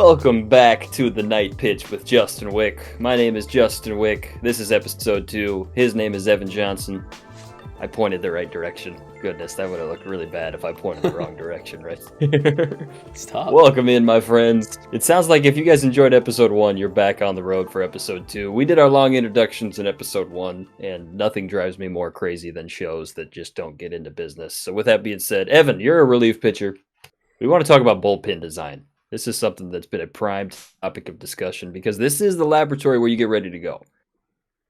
Welcome back to the Night Pitch with Justin Wick. My name is Justin Wick. This is episode 2. His name is Evan Johnson. I pointed the right direction. Goodness, that would have looked really bad if I pointed the wrong direction right there. Stop. Welcome in, my friends. It sounds like if you guys enjoyed episode 1, you're back on the road for episode 2. We did our long introductions in episode 1, and nothing drives me more crazy than shows that just don't get into business. So with that being said, Evan, you're a relief pitcher. We want to talk about bullpen design. This is something that's been a prime topic of discussion because this is the laboratory where you get ready to go.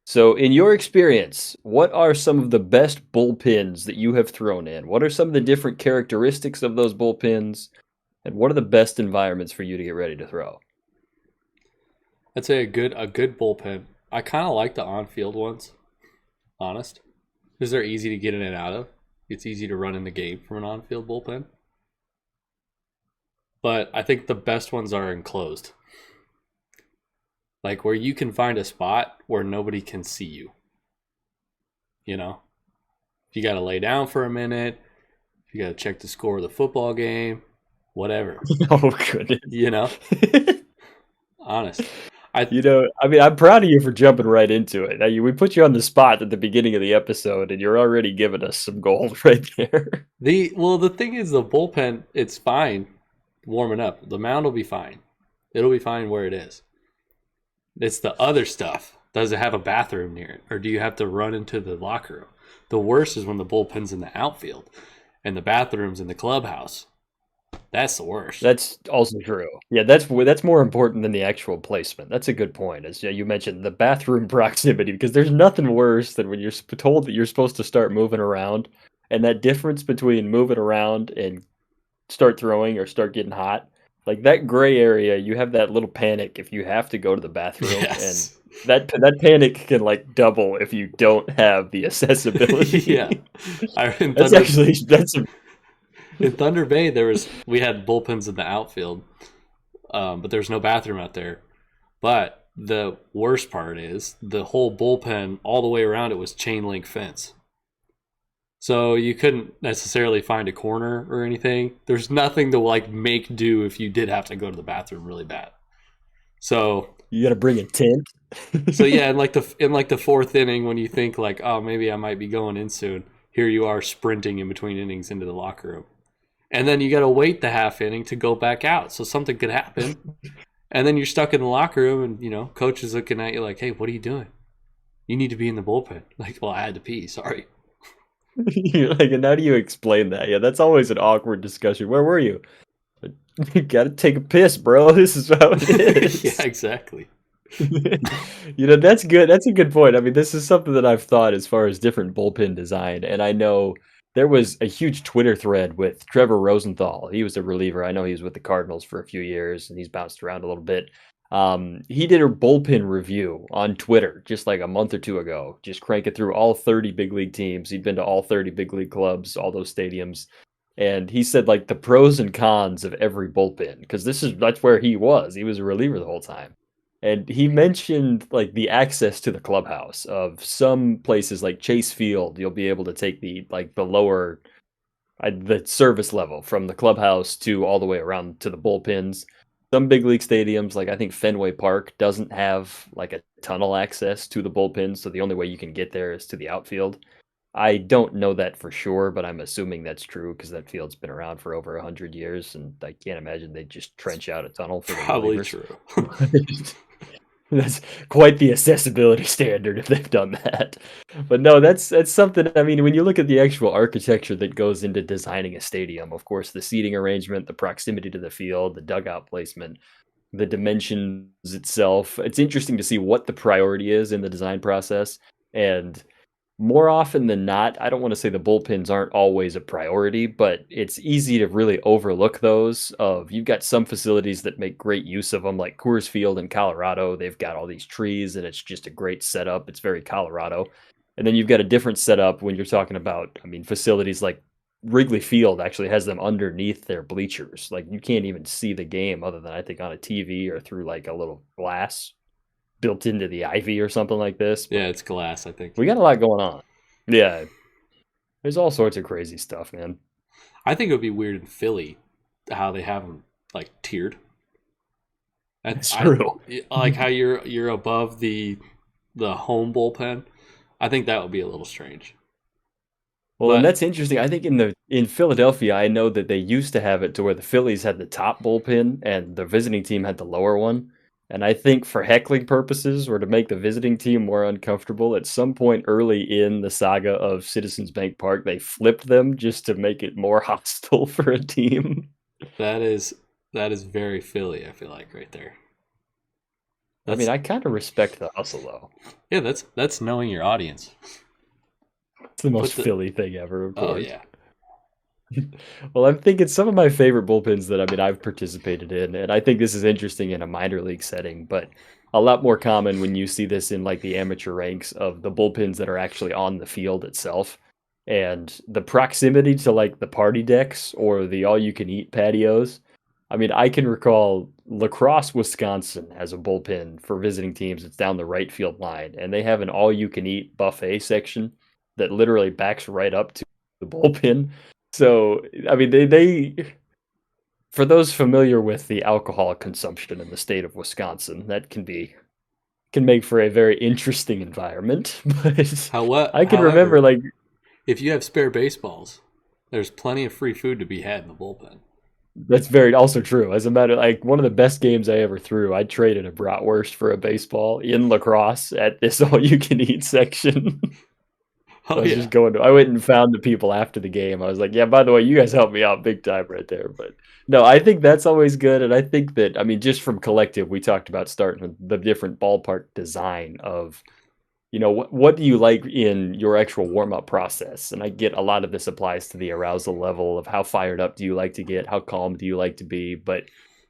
So in your experience, what are some of the best bullpens that you have thrown in? What are some of the different characteristics of those bullpens? And what are the best environments for you to get ready to throw? I'd say a good bullpen. I kind of like the on-field ones, honest, because they're easy to get in and out of. It's easy to run in the game from an on-field bullpen. But I think the best ones are enclosed. Like where you can find a spot where nobody can see you. You know? If you got to lay down for a minute, if you got to check the score of the football game, whatever. Oh, goodness. You know? Honest. I'm proud of you for jumping right into it. We put you on the spot at the beginning of the episode, and you're already giving us some gold right there. The thing is, the bullpen, it's fine warming up. The mound will be fine. It'll be fine where it is. It's the other stuff. Does it have a bathroom near it? Or do you have to run into the locker room? The worst is when the bullpen's in the outfield and the bathroom's in the clubhouse. That's the worst. That's also true. Yeah, that's more important than the actual placement. That's a good point. As you mentioned, the bathroom proximity, because there's nothing worse than when you're told that you're supposed to start moving around, and that difference between moving around and start throwing or start getting hot, like that gray area, you have that little panic if you have to go to the bathroom. Yes. And that panic can like double if you don't have the accessibility. Yeah. In Thunder Bay, we had bullpens in the outfield, but there's no bathroom out there. But the worst part is the whole bullpen, all the way around it, was chain link fence. So you couldn't necessarily find a corner or anything. There's nothing to like make do if you did have to go to the bathroom really bad. So you got to bring a tent. So yeah, in the fourth inning, when you think like, oh, maybe I might be going in soon, here you are sprinting in between innings into the locker room, and then you got to wait the half inning to go back out, so something could happen, and then you're stuck in the locker room, and coach is looking at you like, hey, what are you doing? You need to be in the bullpen. Like, well, I had to pee. Sorry. You're like, and how do you explain that? Yeah, that's always an awkward discussion. Where were you? You gotta take a piss, bro. This is how it is. Yeah, exactly. That's good. That's a good point. I mean, this is something that I've thought as far as different bullpen design. And I know there was a huge Twitter thread with Trevor Rosenthal. He was a reliever. I know he was with the Cardinals for a few years and he's bounced around a little bit. He did a bullpen review on Twitter just like a month or two ago, just cranking through all 30 big league teams. He'd been to all 30 big league clubs, all those stadiums. And he said like the pros and cons of every bullpen, because that's where he was. He was a reliever the whole time. And he mentioned like the access to the clubhouse of some places like Chase Field. You'll be able to take the lower, the service level from the clubhouse to all the way around to the bullpens. Some big league stadiums, like I think Fenway Park, doesn't have like a tunnel access to the bullpen, so the only way you can get there is to the outfield. I don't know that for sure, but I'm assuming that's true because that field's been around for over 100 years, and I can't imagine they'd just trench out a tunnel for the Probably relievers. True. That's quite the accessibility standard if they've done that. But no, that's something. I mean, when you look at the actual architecture that goes into designing a stadium, of course, the seating arrangement, the proximity to the field, the dugout placement, the dimensions itself, it's interesting to see what the priority is in the design process. And more often than not, I don't want to say the bullpens aren't always a priority, but it's easy to really overlook those. You've got some facilities that make great use of them, like Coors Field in Colorado. They've got all these trees, and it's just a great setup. It's very Colorado. And then you've got a different setup when you're talking about, facilities like Wrigley Field actually has them underneath their bleachers. Like you can't even see the game other than I think on a TV or through like a little glass built into the ivy or something like this. Yeah, it's glass, I think. We got a lot going on. Yeah. There's all sorts of crazy stuff, man. I think it would be weird in Philly how they have them like tiered. That's I true. like how you're above the home bullpen. I think that would be a little strange. Well, and But that's interesting. I think in Philadelphia, I know that they used to have it to where the Phillies had the top bullpen and the visiting team had the lower one. And I think for heckling purposes or to make the visiting team more uncomfortable, at some point early in the saga of Citizens Bank Park, they flipped them just to make it more hostile for a team. that is that is very Philly, I feel like right there. I mean, That's I kind of respect the hustle though. yeah, that's knowing your audience. It's the most Put the Philly thing ever, of oh course. yeah. Well, I'm thinking some of my favorite bullpens that I've participated in, and I think this is interesting in a minor league setting, but a lot more common when you see this in like the amateur ranks of the bullpens that are actually on the field itself. And the proximity to like the party decks or the all you can eat patios. I mean, I can recall Lacrosse, Wisconsin has a bullpen for visiting teams. It's down the right field line, and they have an all you can eat buffet section that literally backs right up to the bullpen. So, I mean, they for those familiar with the alcohol consumption in the state of Wisconsin, that can make for a very interesting environment. But I can remember However, like if you have spare baseballs, there's plenty of free food to be had in the bullpen. that's very also true. As a matter like one of the best games I ever threw, I traded a bratwurst for a baseball in lacrosse at this all you can eat section. I Oh was yeah. just going to, I went and found the people after the game. I was like, yeah, by the way, you guys helped me out big time right there. But no, I think that's always good. And I think that, I mean, just from collective, we talked about starting with the different ballpark design of, what do you like in your actual warm up process? And I get a lot of this applies to the arousal level of how fired up do you like to get? How calm do you like to be? But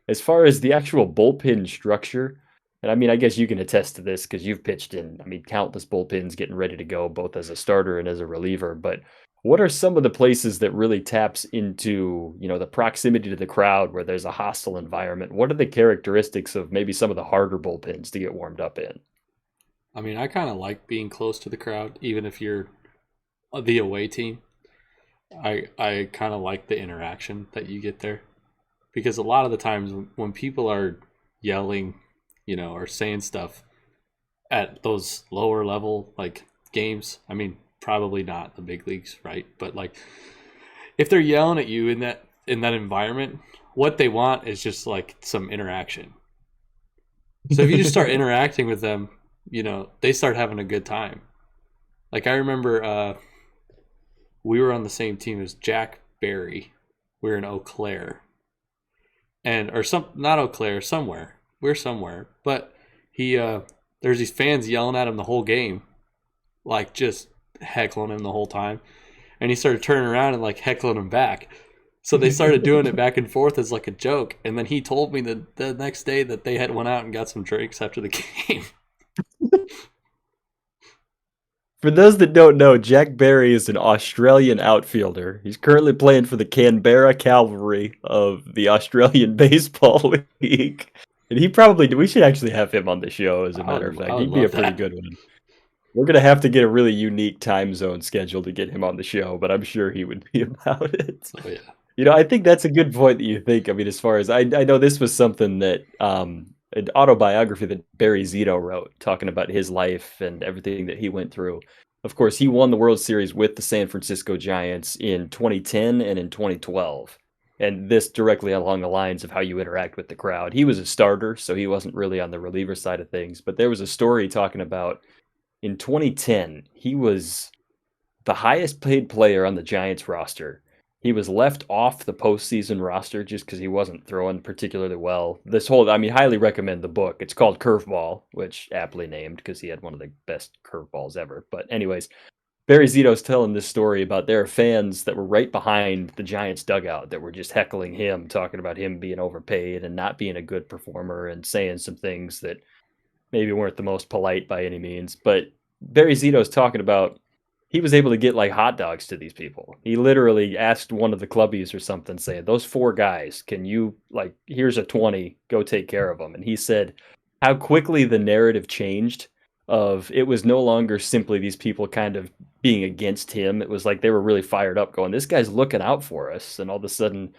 as far as the actual bullpen structure, and I mean, I guess you can attest to this because you've pitched in, I mean, countless bullpens getting ready to go, both as a starter and as a reliever. But what are some of the places that really taps into, the proximity to the crowd where there's a hostile environment? What are the characteristics of maybe some of the harder bullpens to get warmed up in? I mean, I kind of like being close to the crowd, even if you're the away team. I kind of like the interaction that you get there because a lot of the times when people are yelling, or saying stuff at those lower level like games, I mean, probably not the big leagues, right? But like if they're yelling at you in that environment, what they want is just like some interaction. So if you just start interacting with them, they start having a good time. Like I remember we were on the same team as Jack Barry. We were in Eau Claire. And or some not Eau Claire, somewhere. We're somewhere. But he there's these fans yelling at him the whole game, like just heckling him the whole time. And he started turning around and like heckling him back. So they started doing it back and forth as like a joke. And then he told me that the next day that they had went out and got some drinks after the game. For those that don't know, Jack Barry is an Australian outfielder. He's currently playing for the Canberra Cavalry of the Australian Baseball League. And we should actually have him on the show, as a I matter of would I fact. would He'd be a love pretty that. good one. We're going to have to get a really unique time zone schedule to get him on the show, but I'm sure he would be about it. Oh yeah. I think that's a good point that you think. I mean, as far as I know, this was something that an autobiography that Barry Zito wrote, talking about his life and everything that he went through. Of course, he won the World Series with the San Francisco Giants in 2010 and in 2012. And this directly along the lines of how you interact with the crowd. He was a starter, so he wasn't really on the reliever side of things. But there was a story talking about in 2010, he was the highest paid player on the Giants roster. He was left off the postseason roster just because he wasn't throwing particularly well. I mean, highly recommend the book. It's called Curveball, which aptly named because he had one of the best curveballs ever. But anyways, Barry Zito's telling this story about there are fans that were right behind the Giants dugout that were just heckling him, talking about him being overpaid and not being a good performer and saying some things that maybe weren't the most polite by any means. But Barry Zito's talking about he was able to get like hot dogs to these people. He literally asked one of the clubbies or something, saying, "Those four guys, can you like? Here's a 20, go take care of them." And he said how quickly the narrative changed. Of it was no longer simply these people kind of being against him. It was like they were really fired up, going, "This guy's looking out for us." And all of a sudden,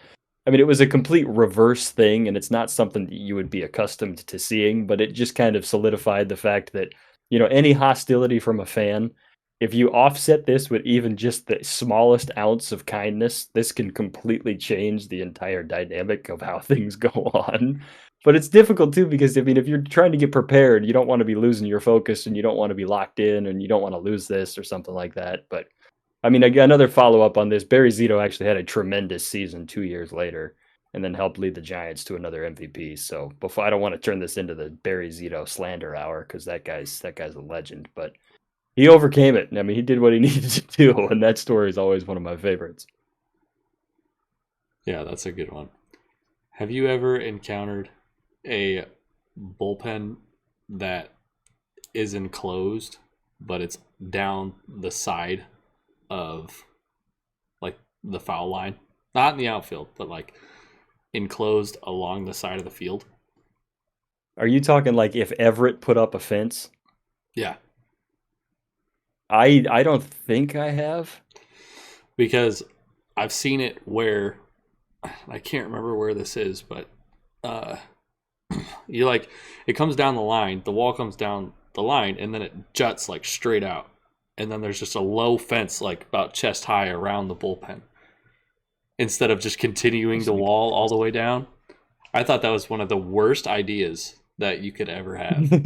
I mean, it was a complete reverse thing, and it's not something that you would be accustomed to seeing, but it just kind of solidified the fact that, any hostility from a fan, if you offset this with even just the smallest ounce of kindness, this can completely change the entire dynamic of how things go on. But it's difficult too because I mean, if you're trying to get prepared, you don't want to be losing your focus and you don't want to be locked in and you don't want to lose this or something like that. But I mean, again, another follow up on this, Barry Zito actually had a tremendous season 2 years later and then helped lead the Giants to another MVP. So before I don't want to turn this into the Barry Zito slander hour because that guy's a legend, but he overcame it. I mean, he did what he needed to do, and that story is always one of my favorites. Yeah, that's a good one. Have you ever encountered a bullpen that is enclosed, but it's down the side of like the foul line? Not in the outfield, but like enclosed along the side of the field. Are you talking like if Everett put up a fence? Yeah, I don't think I have. because I've seen it where I can't remember where this is, but uh, you like it comes down the line, the wall comes down the line, and then it juts like straight out, and then there's just a low fence like about chest high around the bullpen instead of just continuing the wall all the way down. I thought that was one of the worst ideas that you could ever have. You're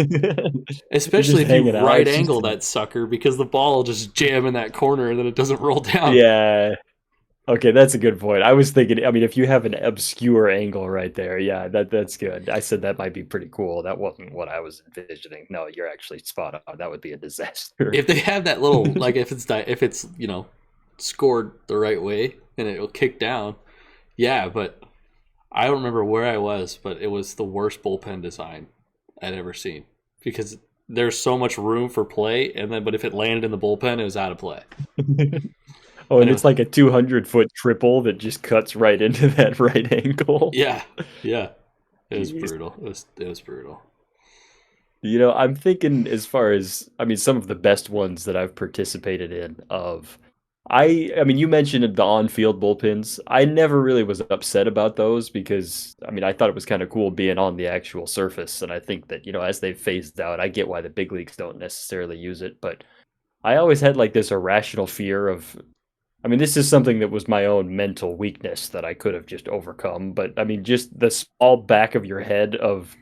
Especially just if you hanging out. right It's just angle that sucker because the ball will just jam in that corner and then it doesn't roll down. yeah. Okay, that's a good point. I was thinking, I mean, if you have an obscure angle right there, yeah, that's good. I said that might be pretty cool. That wasn't what I was envisioning. No, you're actually spot on. That would be a disaster. If they have that little like if it's scored the right way and it will kick down, yeah. But I don't remember where I was, but it was the worst bullpen design I'd ever seen because there's so much room for play, and then but if it landed in the bullpen, it was out of play. Oh, And and it it's was, like a 200-foot triple that just cuts right into that right angle. yeah, yeah, it was Jeez. brutal. It was brutal. I'm thinking as far as I mean, some of the best ones that I've participated in of I mean, you mentioned the on-field bullpens. I never really was upset about those because I mean, I thought it was kind of cool being on the actual surface, and I think that, as they phased out, I get why the big leagues don't necessarily use it, but I always had like this irrational fear of I mean, this is something that was my own mental weakness that I could have just overcome, but I mean, just the small back of your head of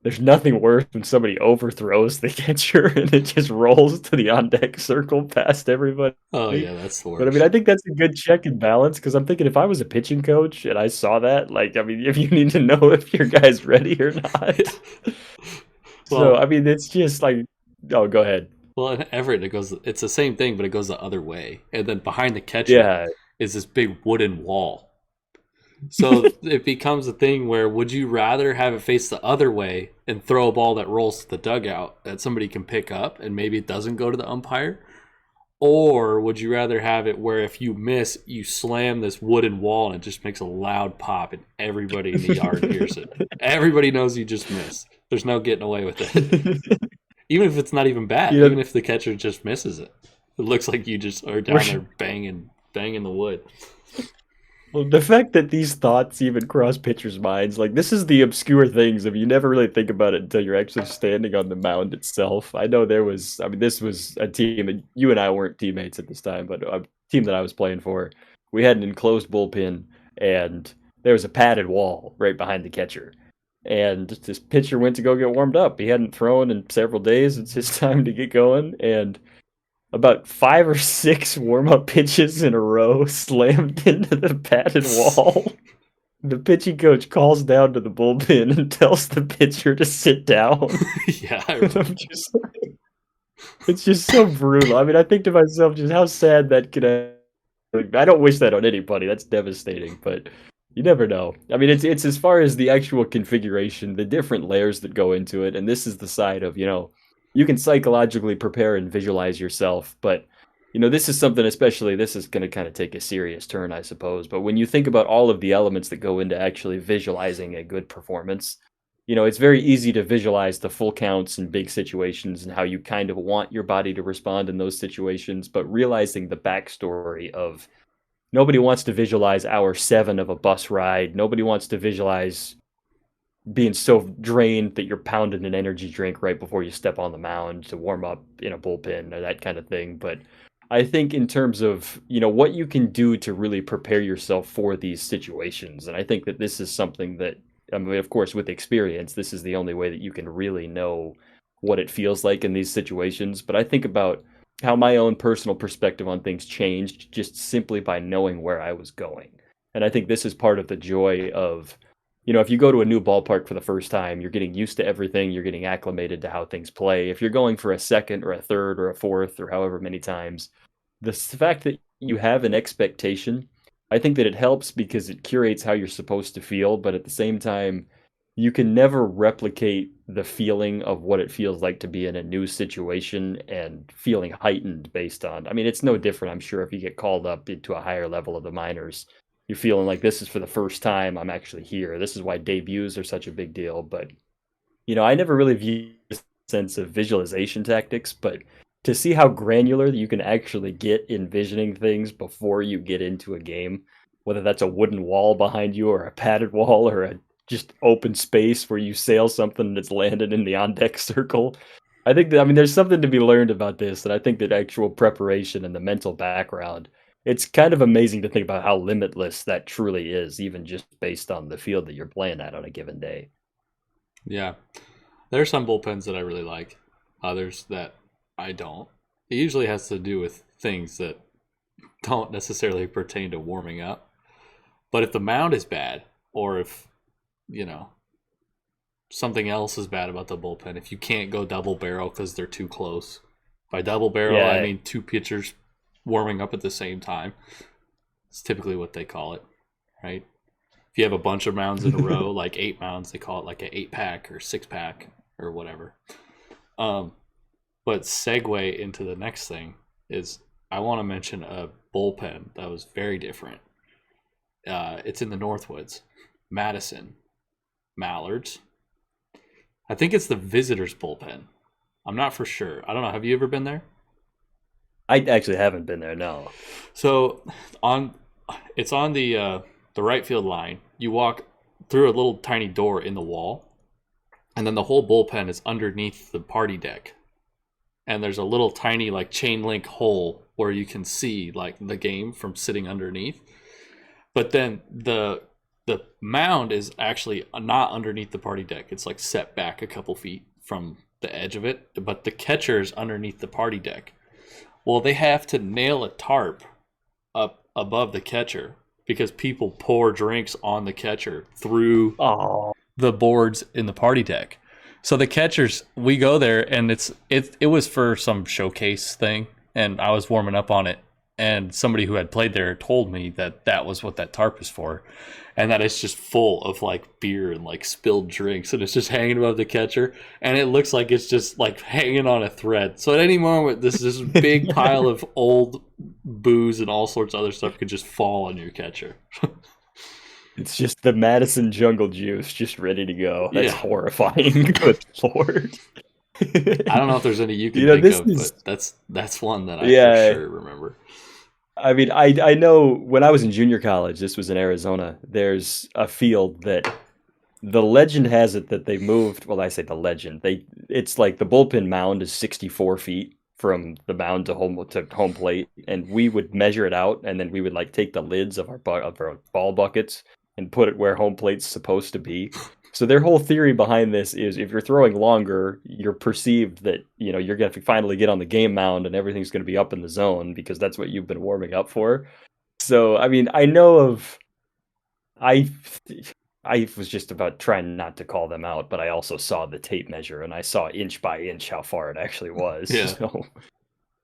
there's nothing worse when somebody overthrows the catcher and it just rolls to the on deck circle past everybody. Oh yeah, that's the But I mean, I worst. think that's a good check and balance because I'm thinking if I was a pitching coach and I saw that, like, I mean, if you need to know if your guy's ready or not. So, well, I mean, it's just like, oh, go ahead. well, in Everett, it's the same thing, but it goes the other way, and then behind the catcher Yeah. is this big wooden wall. So it becomes a thing where would you rather have it face the other way and throw a ball that rolls to the dugout that somebody can pick up and maybe it doesn't go to the umpire? Or would you rather have it where if you miss, you slam this wooden wall and it just makes a loud pop and everybody in the yard hears it? Everybody knows you just missed. There's no getting away with it. Even if it's not even bad, You know, even if the catcher just misses it. It looks like you just are down there banging the wood. well, the fact that these thoughts even cross pitchers' minds, like this is the obscure things of you never really think about it until you're actually standing on the mound itself. I know I mean, this was a team, and you and I weren't teammates at this time, but a team that I was playing for, we had an enclosed bullpen, and there was a padded wall right behind the catcher. And this pitcher went to go get warmed up. He hadn't thrown in several days. It's his time to get going, and about 5 or 6 warm-up pitches in a row slammed into the padded wall. The pitching coach calls down to the bullpen and tells the pitcher to sit down. Yeah, I And remember. I'm just it's just so brutal. I mean, I think to myself just how sad that could have. Like, I don't wish that on anybody. That's devastating, but you never know. I mean, it's as far as the actual configuration, the different layers that go into it, and this is the side of, you can psychologically prepare and visualize yourself, but this is something, especially this is going to kind of take a serious turn, I suppose. But when you think about all of the elements that go into actually visualizing a good performance, it's very easy to visualize the full counts in big situations and how you kind of want your body to respond in those situations, but realizing the backstory of nobody wants to visualize hour 7 of a bus ride. Nobody wants to visualize being so drained that you're pounding an energy drink right before you step on the mound to warm up in a bullpen or that kind of thing. But I think in terms of, what you can do to really prepare yourself for these situations, and I think that this is something that, I mean, of course, with experience, this is the only way that you can really know what it feels like in these situations. But I think about how my own personal perspective on things changed just simply by knowing where I was going. And I think this is part of the joy of, if you go to a new ballpark for the first time, you're getting used to everything, you're getting acclimated to how things play. If you're going for a second or a third or a fourth or however many times, the fact that you have an expectation, I think that it helps because it curates how you're supposed to feel, but at the same time, you can never replicate the feeling of what it feels like to be in a new situation and feeling heightened based on, I mean, it's no different, I'm sure, if you get called up into a higher level of the minors. You're feeling like this is for the first time I'm actually here. This is why debuts are such a big deal. But, I never really view a sense of visualization tactics, but to see how granular you can actually get envisioning things before you get into a game, whether that's a wooden wall behind you or a padded wall or a just open space where you sail something that's landed in the on deck circle. I think that, I mean, there's something to be learned about this, and I think that actual preparation and the mental background, it's kind of amazing to think about how limitless that truly is, even just based on the field that you're playing at on a given day. Yeah. There are some bullpens that I really like, others that I don't. It usually has to do with things that don't necessarily pertain to warming up. But if the mound is bad, or if, something else is bad about the bullpen, if you can't go double barrel because they're too close. By double barrel, I Yeah, mean two pitchers warming up at the same time. It's typically what they call it, right? If you have a bunch of mounds in a row, like 8 mounds, they call it like an 8-pack or 6-pack or whatever. But segue into the next thing is I want to mention a bullpen that was very different. It's in the Northwoods, Madison, Mallards. I think it's the visitors bullpen. I'm not for sure. I don't know. Have you ever been there? I actually haven't been there, no. So it's on the right field line. You walk through a little tiny door in the wall, and then the whole bullpen is underneath the party deck. And there's a little tiny like chain link hole where you can see like the game from sitting underneath. But then the mound is actually not underneath the party deck. It's like set back a couple feet from the edge of it, but the catcher is underneath the party deck. Well, they have to nail a tarp up above the catcher because people pour drinks on the catcher through Oh, the boards in the party deck. So the catchers, we go there, and it was for some showcase thing, and I was warming up on it, and somebody who had played there told me that was what that tarp is for, and that it's just full of like beer and like spilled drinks, and it's just hanging above the catcher, and it looks like it's just like hanging on a thread. So at any moment, this big pile of old booze and all sorts of other stuff could just fall on your catcher. it's just the Madison Jungle Juice just ready to go. That's Yeah. horrifying. Good Lord. I don't know if there's any you can You know, think this of, is, but that's one that I for yeah. sure remember. I mean, I know when I was in junior college, this was in Arizona, there's a field that the legend has it that they moved. Well, I say the legend. It's like the bullpen mound is 64 feet from the mound to home plate, and we would measure it out, and then we would like take the lids of our ball buckets and put it where home plate's supposed to be. So their whole theory behind this is if you're throwing longer, you're perceived that, you're going to finally get on the game mound and everything's going to be up in the zone because that's what you've been warming up for. So, I mean, I I was just about trying not to call them out, but I also saw the tape measure and I saw inch by inch how far it actually was. Yeah. So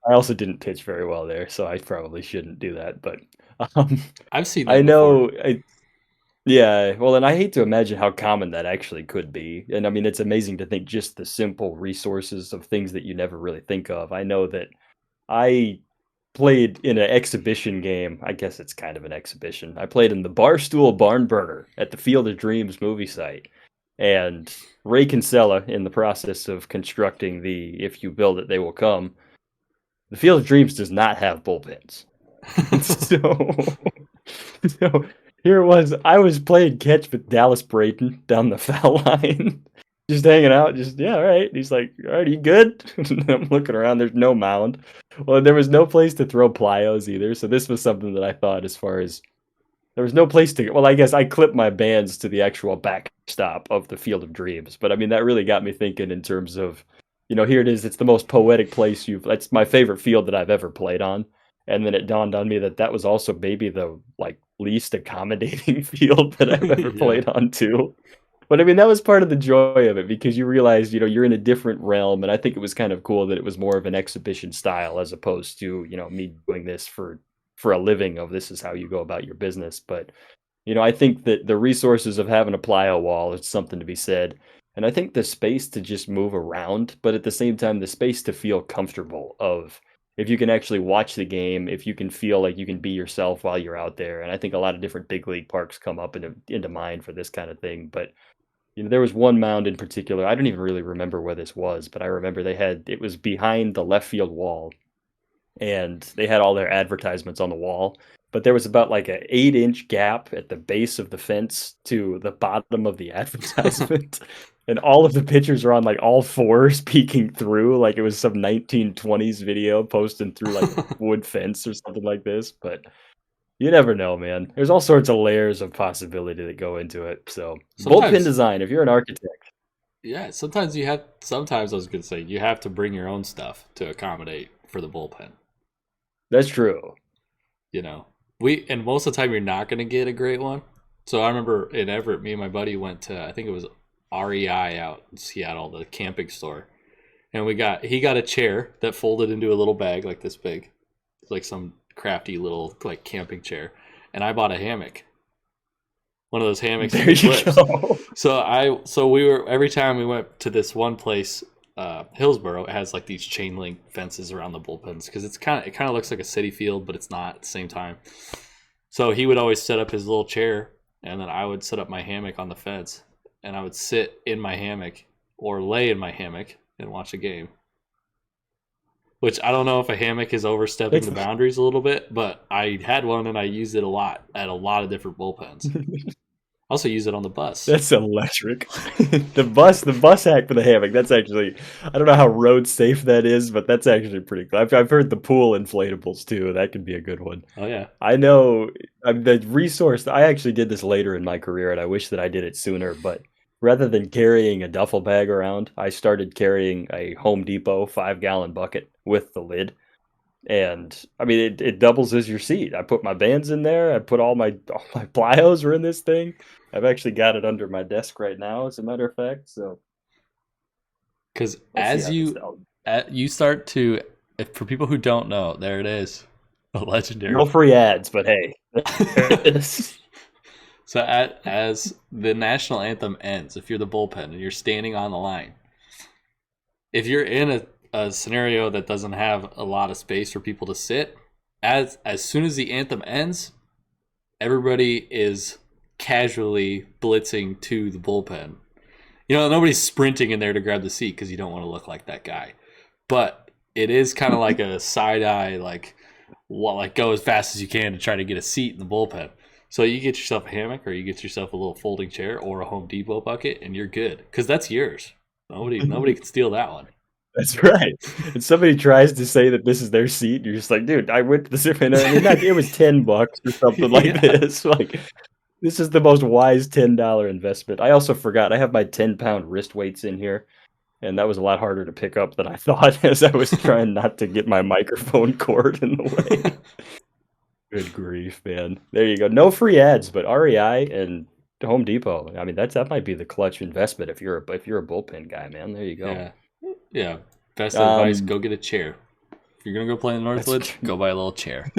I also didn't pitch very well there, so I probably shouldn't do that. But um, I've seen I that before. know, yeah. Well, and I hate to imagine how common that actually could be. And I mean, it's amazing to think just the simple resources of things that you never really think of. I know that I played in an exhibition game. I guess it's kind of an exhibition. I played in the Barstool Barn Burner at the Field of Dreams movie site. And Ray Kinsella, in the process of constructing the If You Build It, They Will Come, the Field of Dreams does not have bullpens. So So here it was. I was playing catch with Dallas Brayton down the foul line, just hanging out. Just yeah, all right. He's like, all right, you good? I'm looking around. There's no mound. Well, there was no place to throw plyos either. So this was something that I thought, as far as there was no place to. Well, I guess I clipped my bands to the actual backstop of the Field of Dreams. But I mean, that really got me thinking in terms of, here it is. It's the most poetic place you've. That's my favorite field that I've ever played on. And then it dawned on me that that was also maybe the least accommodating field that I've ever Yeah. played on too. But I mean, that was part of the joy of it, because you realize, you're in a different realm, and I think it was kind of cool that it was more of an exhibition style as opposed to, me doing this for a living, of this is how you go about your business. But I think that the resources of having a plyo wall is something to be said. And I think the space to just move around, but at the same time, the space to feel comfortable, of if you can actually watch the game, if you can feel like you can be yourself while you're out there. And I think a lot of different big league parks come up into mind for this kind of thing. But there was one mound in particular. I don't even really remember where this was, but I remember it was behind the left field wall, and they had all their advertisements on the wall. But there was about like an 8-inch gap at the base of the fence to the bottom of the advertisement. And all of the pictures are on like all fours peeking through, like it was some 1920s video posting through like a wood fence or something like this. But you never know, man. There's all sorts of layers of possibility that go into it. So bullpen Sometimes, design, if you're an architect. yeah, sometimes you have, sometimes I was going to say, you have to bring your own stuff to accommodate for the bullpen. That's true. You know, and most of the time you're not going to get a great one. So I remember in Everett, me and my buddy went to, I think it was REI out in Seattle, the camping store. And he got a chair that folded into a little bag like this big, like some crafty little like camping chair. And I bought a hammock, one of those hammocks There that you flips. go. So we were, every time we went to this one place, Hillsboro, it has like these chain link fences around the bullpens, because it kind of looks like a city field, but it's not at the same time. So he would always set up his little chair, and then I would set up my hammock on the fence, and I would sit in my hammock or lay in my hammock and watch a game. Which I don't know if a hammock is overstepping the boundaries a little bit, but I had one and I used it a lot at a lot of different bullpens. Also use it on the bus. That's electric. The bus hack for the hammock. That's actually, I don't know how road safe that is, but that's actually pretty cool. I've heard the pool inflatables too. That could be a good one. Oh yeah. I know the resource. I actually did this later in my career, and I wish that I did it sooner. But rather than carrying a duffel bag around, I started carrying a Home Depot 5-gallon bucket with the lid. And I mean, it doubles as your seat. I put my bands in there. I put all my plyos are in this thing. I've actually got it under my desk right now, as a matter of fact. So, because as you start to, for people who don't know, there it is, a legendary. No free ads, but hey, there it is. So as the national anthem ends, if you're the bullpen and you're standing on the line, if you're in a scenario that doesn't have a lot of space for people to sit, as soon as the anthem ends, everybody is casually blitzing to the bullpen. You know, nobody's sprinting in there to grab the seat because you don't want to look like that guy. But it is kind of like a side eye, like go as fast as you can to try to get a seat in the bullpen. So you get yourself a hammock, or you get yourself a little folding chair or a Home Depot bucket, and you're good, because that's yours. Nobody can steal that one. That's right. And somebody tries to say that this is their seat, and you're just like, dude, I went to the zip, and it was $10 or something like this. Like, this is the most wise $10 investment. I also forgot I have my 10-pound wrist weights in here, and that was a lot harder to pick up than I thought, as I was trying not to get my microphone cord in the way. Good grief, man. There you go. No free ads, but REI and Home Depot. I mean, that might be the clutch investment if you're a bullpen guy, man. There you go. Yeah. Best advice: go get a chair. If you're gonna go play in the Northwoods, go buy a little chair.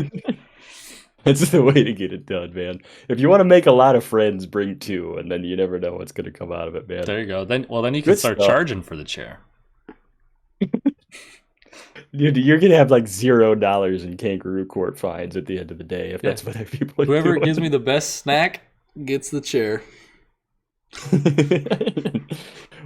That's the way to get it done, man. If you want to make a lot of friends, bring 2, and then you never know what's going to come out of it, man. There you go. Then you can start charging for the chair. Dude, you're gonna have like $0 in kangaroo court fines at the end of the day if that's what people are Whoever doing. gives me the best snack gets the chair.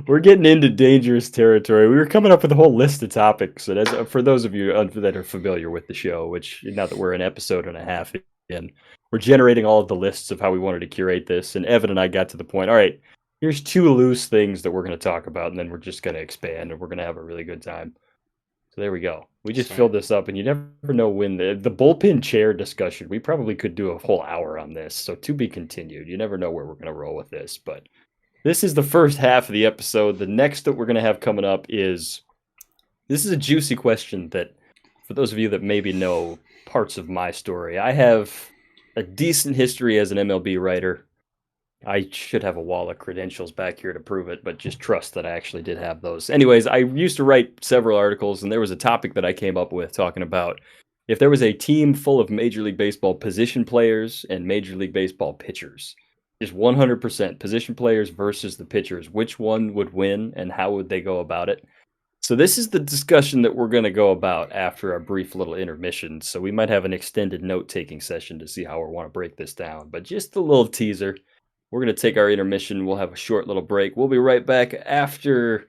We're getting into dangerous territory. We were coming up with a whole list of topics, and for those of you that are familiar with the show, which now that we're an episode and a half in, we're generating all of the lists of how we wanted to curate this, and Evan and I got to the point, all right, here's 2 loose things that we're going to talk about, and then we're just going to expand, and we're going to have a really good time. So there we go. We just filled this up, and you never know when the bullpen chair discussion, we probably could do a whole hour on this, so to be continued. You never know where we're going to roll with this, but this is the first half of the episode. The next that we're going to have coming up is, this is a juicy question that, for those of you that maybe know parts of my story, I have a decent history as an MLB writer. I should have a wall of credentials back here to prove it, but just trust that I actually did have those. Anyways, I used to write several articles, and there was a topic that I came up with talking about if there was a team full of Major League Baseball position players and Major League Baseball pitchers, just 100% position players versus the pitchers, which one would win and how would they go about it? So this is the discussion that we're going to go about after our brief little intermission. So we might have an extended note-taking session to see how we want to break this down, but just a little teaser. We're going to take our intermission. We'll have a short little break. We'll be right back after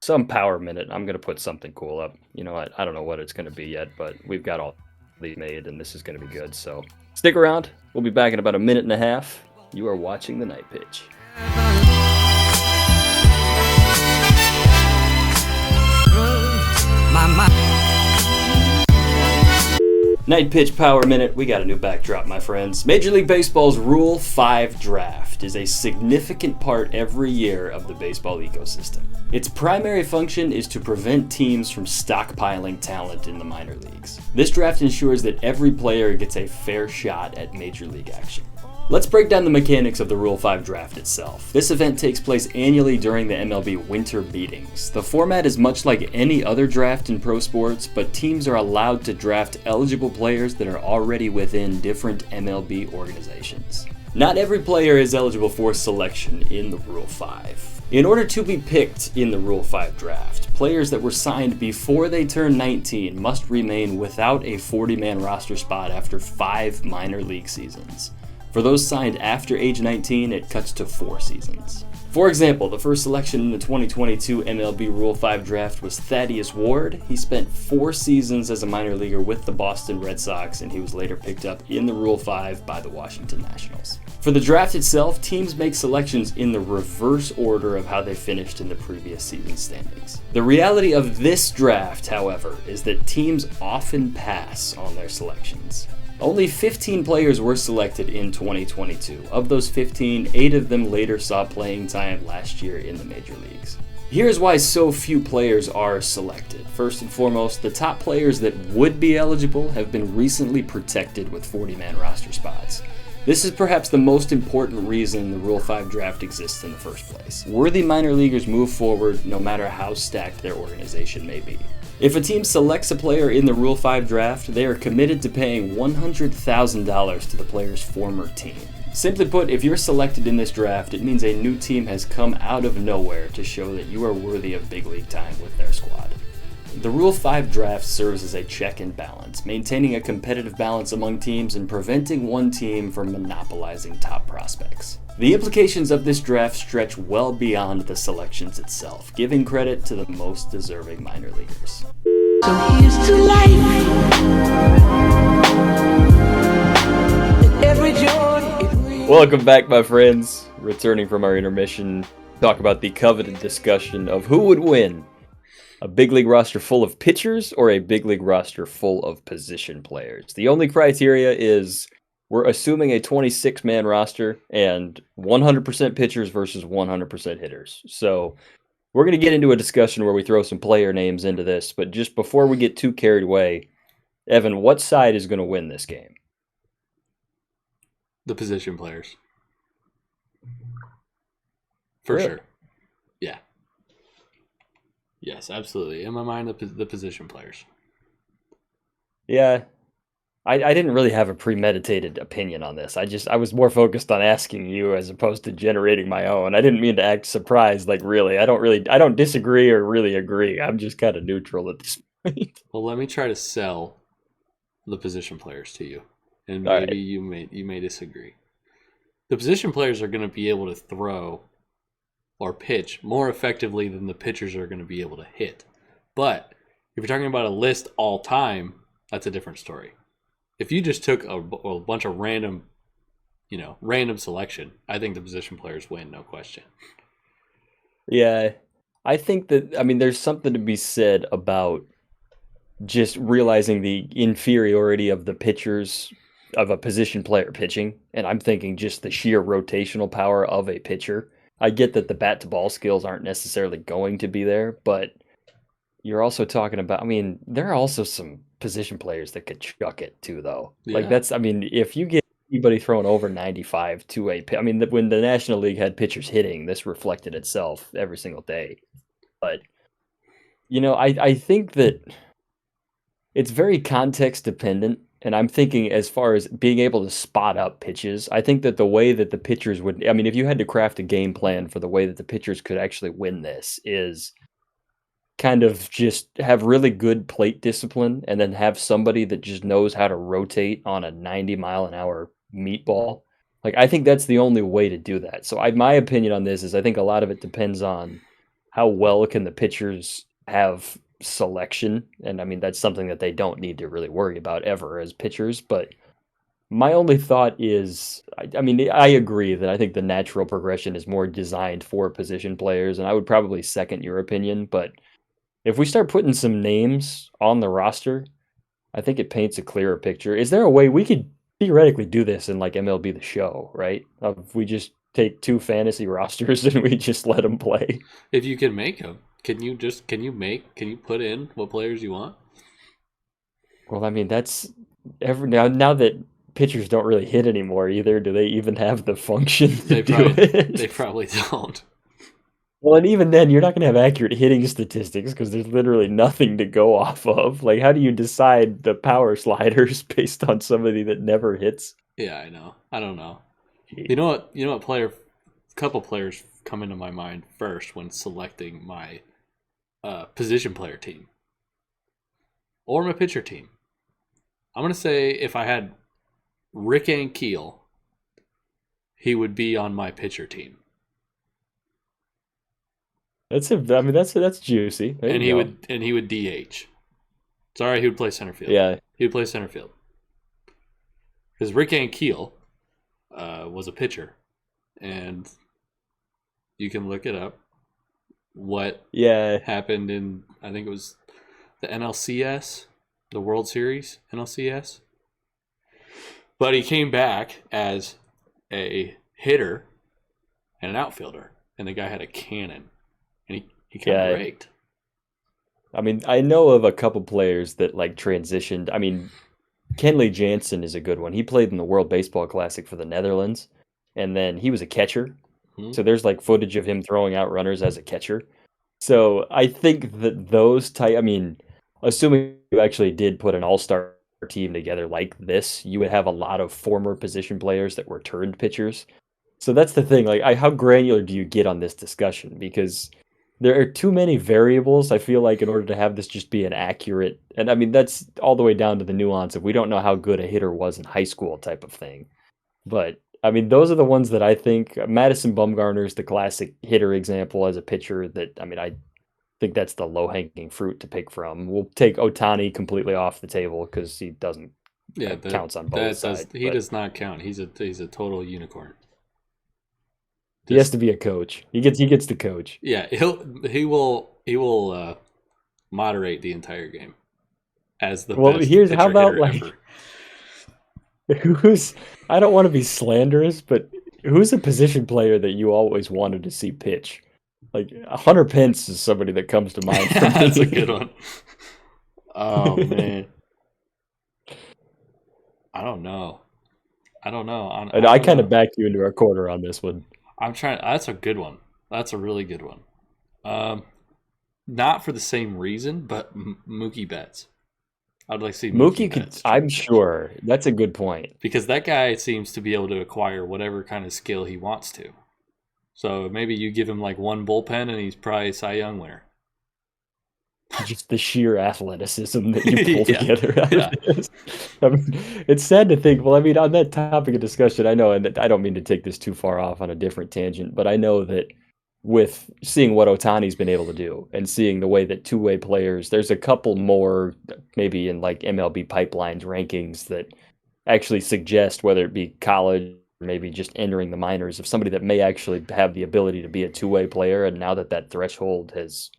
some power minute. I'm going to put something cool up. You know what? I don't know what it's going to be yet, but we've got all these made, and this is going to be good. So stick around. We'll be back in about a minute and a half. You are watching The Night Pitch. Night Pitch Power Minute. We got a new backdrop, my friends. Major League Baseball's Rule 5 draft is a significant part every year of the baseball ecosystem. Its primary function is to prevent teams from stockpiling talent in the minor leagues. This draft ensures that every player gets a fair shot at major league action. Let's break down the mechanics of the Rule 5 draft itself. This event takes place annually during the MLB winter meetings. The format is much like any other draft in pro sports, but teams are allowed to draft eligible players that are already within different MLB organizations. Not every player is eligible for selection in the Rule 5. In order to be picked in the Rule 5 draft, players that were signed before they turn 19 must remain without a 40-man roster spot after 5 minor league seasons. For those signed after age 19, it cuts to 4 seasons. For example, the first selection in the 2022 MLB Rule 5 draft was Thaddeus Ward. He spent 4 seasons as a minor leaguer with the Boston Red Sox, and he was later picked up in the Rule 5 by the Washington Nationals. For the draft itself, teams make selections in the reverse order of how they finished in the previous season standings. The reality of this draft, however, is that teams often pass on their selections. Only 15 players were selected in 2022. Of those 15, 8 of them later saw playing time last year in the major leagues. Here's why so few players are selected. First and foremost, the top players that would be eligible have been recently protected with 40-man roster spots. This is perhaps the most important reason the Rule 5 draft exists in the first place. Worthy minor leaguers move forward no matter how stacked their organization may be. If a team selects a player in the Rule 5 draft, they are committed to paying $100,000 to the player's former team. Simply put, if you're selected in this draft, it means a new team has come out of nowhere to show that you are worthy of big league time with their squad. The Rule 5 draft serves as a check and balance, maintaining a competitive balance among teams and preventing one team from monopolizing top prospects. The implications of this draft stretch well beyond the selections itself, giving credit to the most deserving minor leaguers. So here's to life. Every joy. Welcome back, my friends. Returning from our intermission, talk about the coveted discussion of who would win. A big league roster full of pitchers or a big league roster full of position players. The only criteria is we're assuming a 26-man roster and 100% pitchers versus 100% hitters. So we're going to get into a discussion where we throw some player names into this, but just before we get too carried away, Evan, what side is going to win this game? The position players. For Really? sure. Yeah. Yes, absolutely. In my mind, the position players. Yeah, I didn't really have a premeditated opinion on this. I was more focused on asking you as opposed to generating my own. I didn't mean to act surprised, like really. I don't disagree or really agree. I'm just kind of neutral at this point. Well, let me try to sell the position players to you, and All maybe right. you may disagree. The position players are going to be able to throw or pitch more effectively than the pitchers are going to be able to hit. But if you're talking about a list all time, that's a different story. if you just took a bunch of random, random selection, I think the position players win, no question. Yeah. I think that, I mean, there's something to be said about just realizing the inferiority of the pitchers of a position player pitching. And I'm thinking just the sheer rotational power of a pitcher. I get that the bat to ball skills aren't necessarily going to be there, but you're also talking about, I mean, there are also some position players that could chuck it too, though. Like, Yeah. that's, I mean, if you get anybody throwing over 95 to I mean, when the National League had pitchers hitting, this reflected itself every single day. But, I think that it's very context dependent. And I'm thinking, as far as being able to spot up pitches, I think that the way that the pitchers would, I mean, if you had to craft a game plan for the way that the pitchers could actually win this, is kind of just have really good plate discipline and then have somebody that just knows how to rotate on a 90-mile-an-hour meatball. Like, I think that's the only way to do that. So my opinion on this is I think a lot of it depends on how well can the pitchers have selection. And I mean, that's something that they don't need to really worry about ever as pitchers. But my only thought is, I mean, I agree that I think the natural progression is more designed for position players, and I would probably second your opinion. But if we start putting some names on the roster, I think it paints a clearer picture. Is there a way we could theoretically do this in like MLB The Show, right? If we just take two fantasy rosters and we just let them play. If you can make them, can you put in what players you want? Well, I mean, that's now that pitchers don't really hit anymore either, do they even have the function to They do they it? probably don't. Well, and even then, you're not going to have accurate hitting statistics because there's literally nothing to go off of. Like, how do you decide the power sliders based on somebody that never hits? Yeah, I know. I don't know. You know what? You know what player? A couple players come into my mind first when selecting my position player team or my pitcher team. I'm gonna say if I had Rick Ankiel, he would be on my pitcher team, I mean, that's juicy. There and you go. he would DH. Sorry, he would play center field. Yeah, He would play center field because Rick Ankiel was a pitcher, and you can look it up. What yeah. happened in, I think it was the NLCS, the World Series NLCS. But he came back as a hitter and an outfielder, and the guy had a cannon, and he kind of Yeah. raked. I mean, I know of a couple players that like transitioned. I mean, Kenley Jansen is a good one. He played in the World Baseball Classic for the Netherlands, and then he was a catcher. Hmm. So there's like footage of him throwing out runners as a catcher. So I think that those type, I mean, assuming you actually did put an all-star team together like this, you would have a lot of former position players that were turned pitchers. So that's the thing. Like, how granular do you get on this discussion? Because there are too many variables, I feel like, in order to have this just be an accurate. And I mean, that's all the way down to the nuance of we don't know how good a hitter was in high school type of thing. But I mean, those are the ones that I think Madison Bumgarner is the classic hitter example as a pitcher that, I mean, I think that's the low-hanging fruit to pick from. We'll take Otani completely off the table because he doesn't Yeah, counts on both sides. He but does not count. He's a total unicorn. he has to be a coach. He gets to coach. Yeah, he will moderate the entire game as the Well, best here's pitcher how about hitter like ever. who's I don't want to be slanderous, but who's a position player that you always wanted to see pitch? Like Hunter Pence is somebody that comes to mind for me. That's a good one. Oh man, I don't know. And I kind of backed you into a corner on this one. I'm trying. That's a good one. That's a really good one. Not for the same reason, but Mookie Betts. I'd like to see Mookie Betts. I'm sure that's a good point. Because that guy seems to be able to acquire whatever kind of skill he wants to. So maybe you give him like one bullpen and he's probably a Cy Young winner. Just the sheer athleticism that you pull Yeah. together out of this. I mean, it's sad to think. Well, I mean, on that topic of discussion, I know, and I don't mean to take this too far off on a different tangent, but I know that with seeing what Otani's been able to do and seeing the way that two-way players, there's a couple more maybe in like MLB pipelines rankings that actually suggest, whether it be college or maybe just entering the minors, of somebody that may actually have the ability to be a two-way player. And now that that threshold has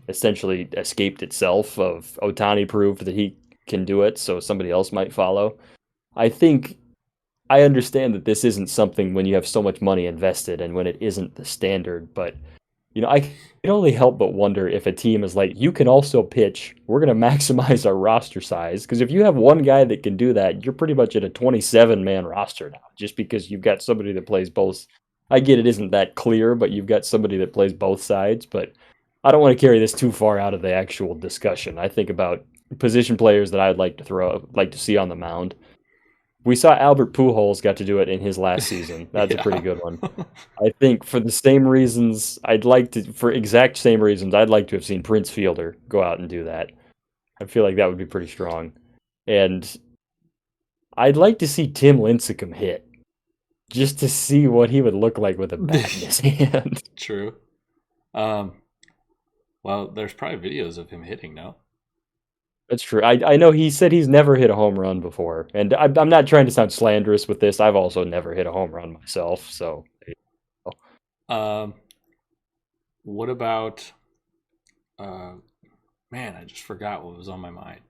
essentially escaped itself, of Otani proved that he can do it, so somebody else might follow. I think I understand that this isn't something when you have so much money invested and when it isn't the standard, but I can only help but wonder if a team is like, you can also pitch. We're going to maximize our roster size. Because if you have one guy that can do that, you're pretty much at a 27-man roster now, just because you've got somebody that plays both. I get it isn't that clear, but you've got somebody that plays both sides. But I don't want to carry this too far out of the actual discussion. I think about position players that I'd like to see on the mound. We saw Albert Pujols got to do it in his last season. That's a pretty good one. I think for the same reasons, for exact same reasons, I'd like to have seen Prince Fielder go out and do that. I feel like that would be pretty strong. And I'd like to see Tim Lincecum hit, just to see what he would look like with a bat in his hand. True. Well, there's probably videos of him hitting, no? That's true. I know he said he's never hit a home run before, and I'm not trying to sound slanderous with this. I've also never hit a home run myself, so. What about? Man, I just forgot what was on my mind.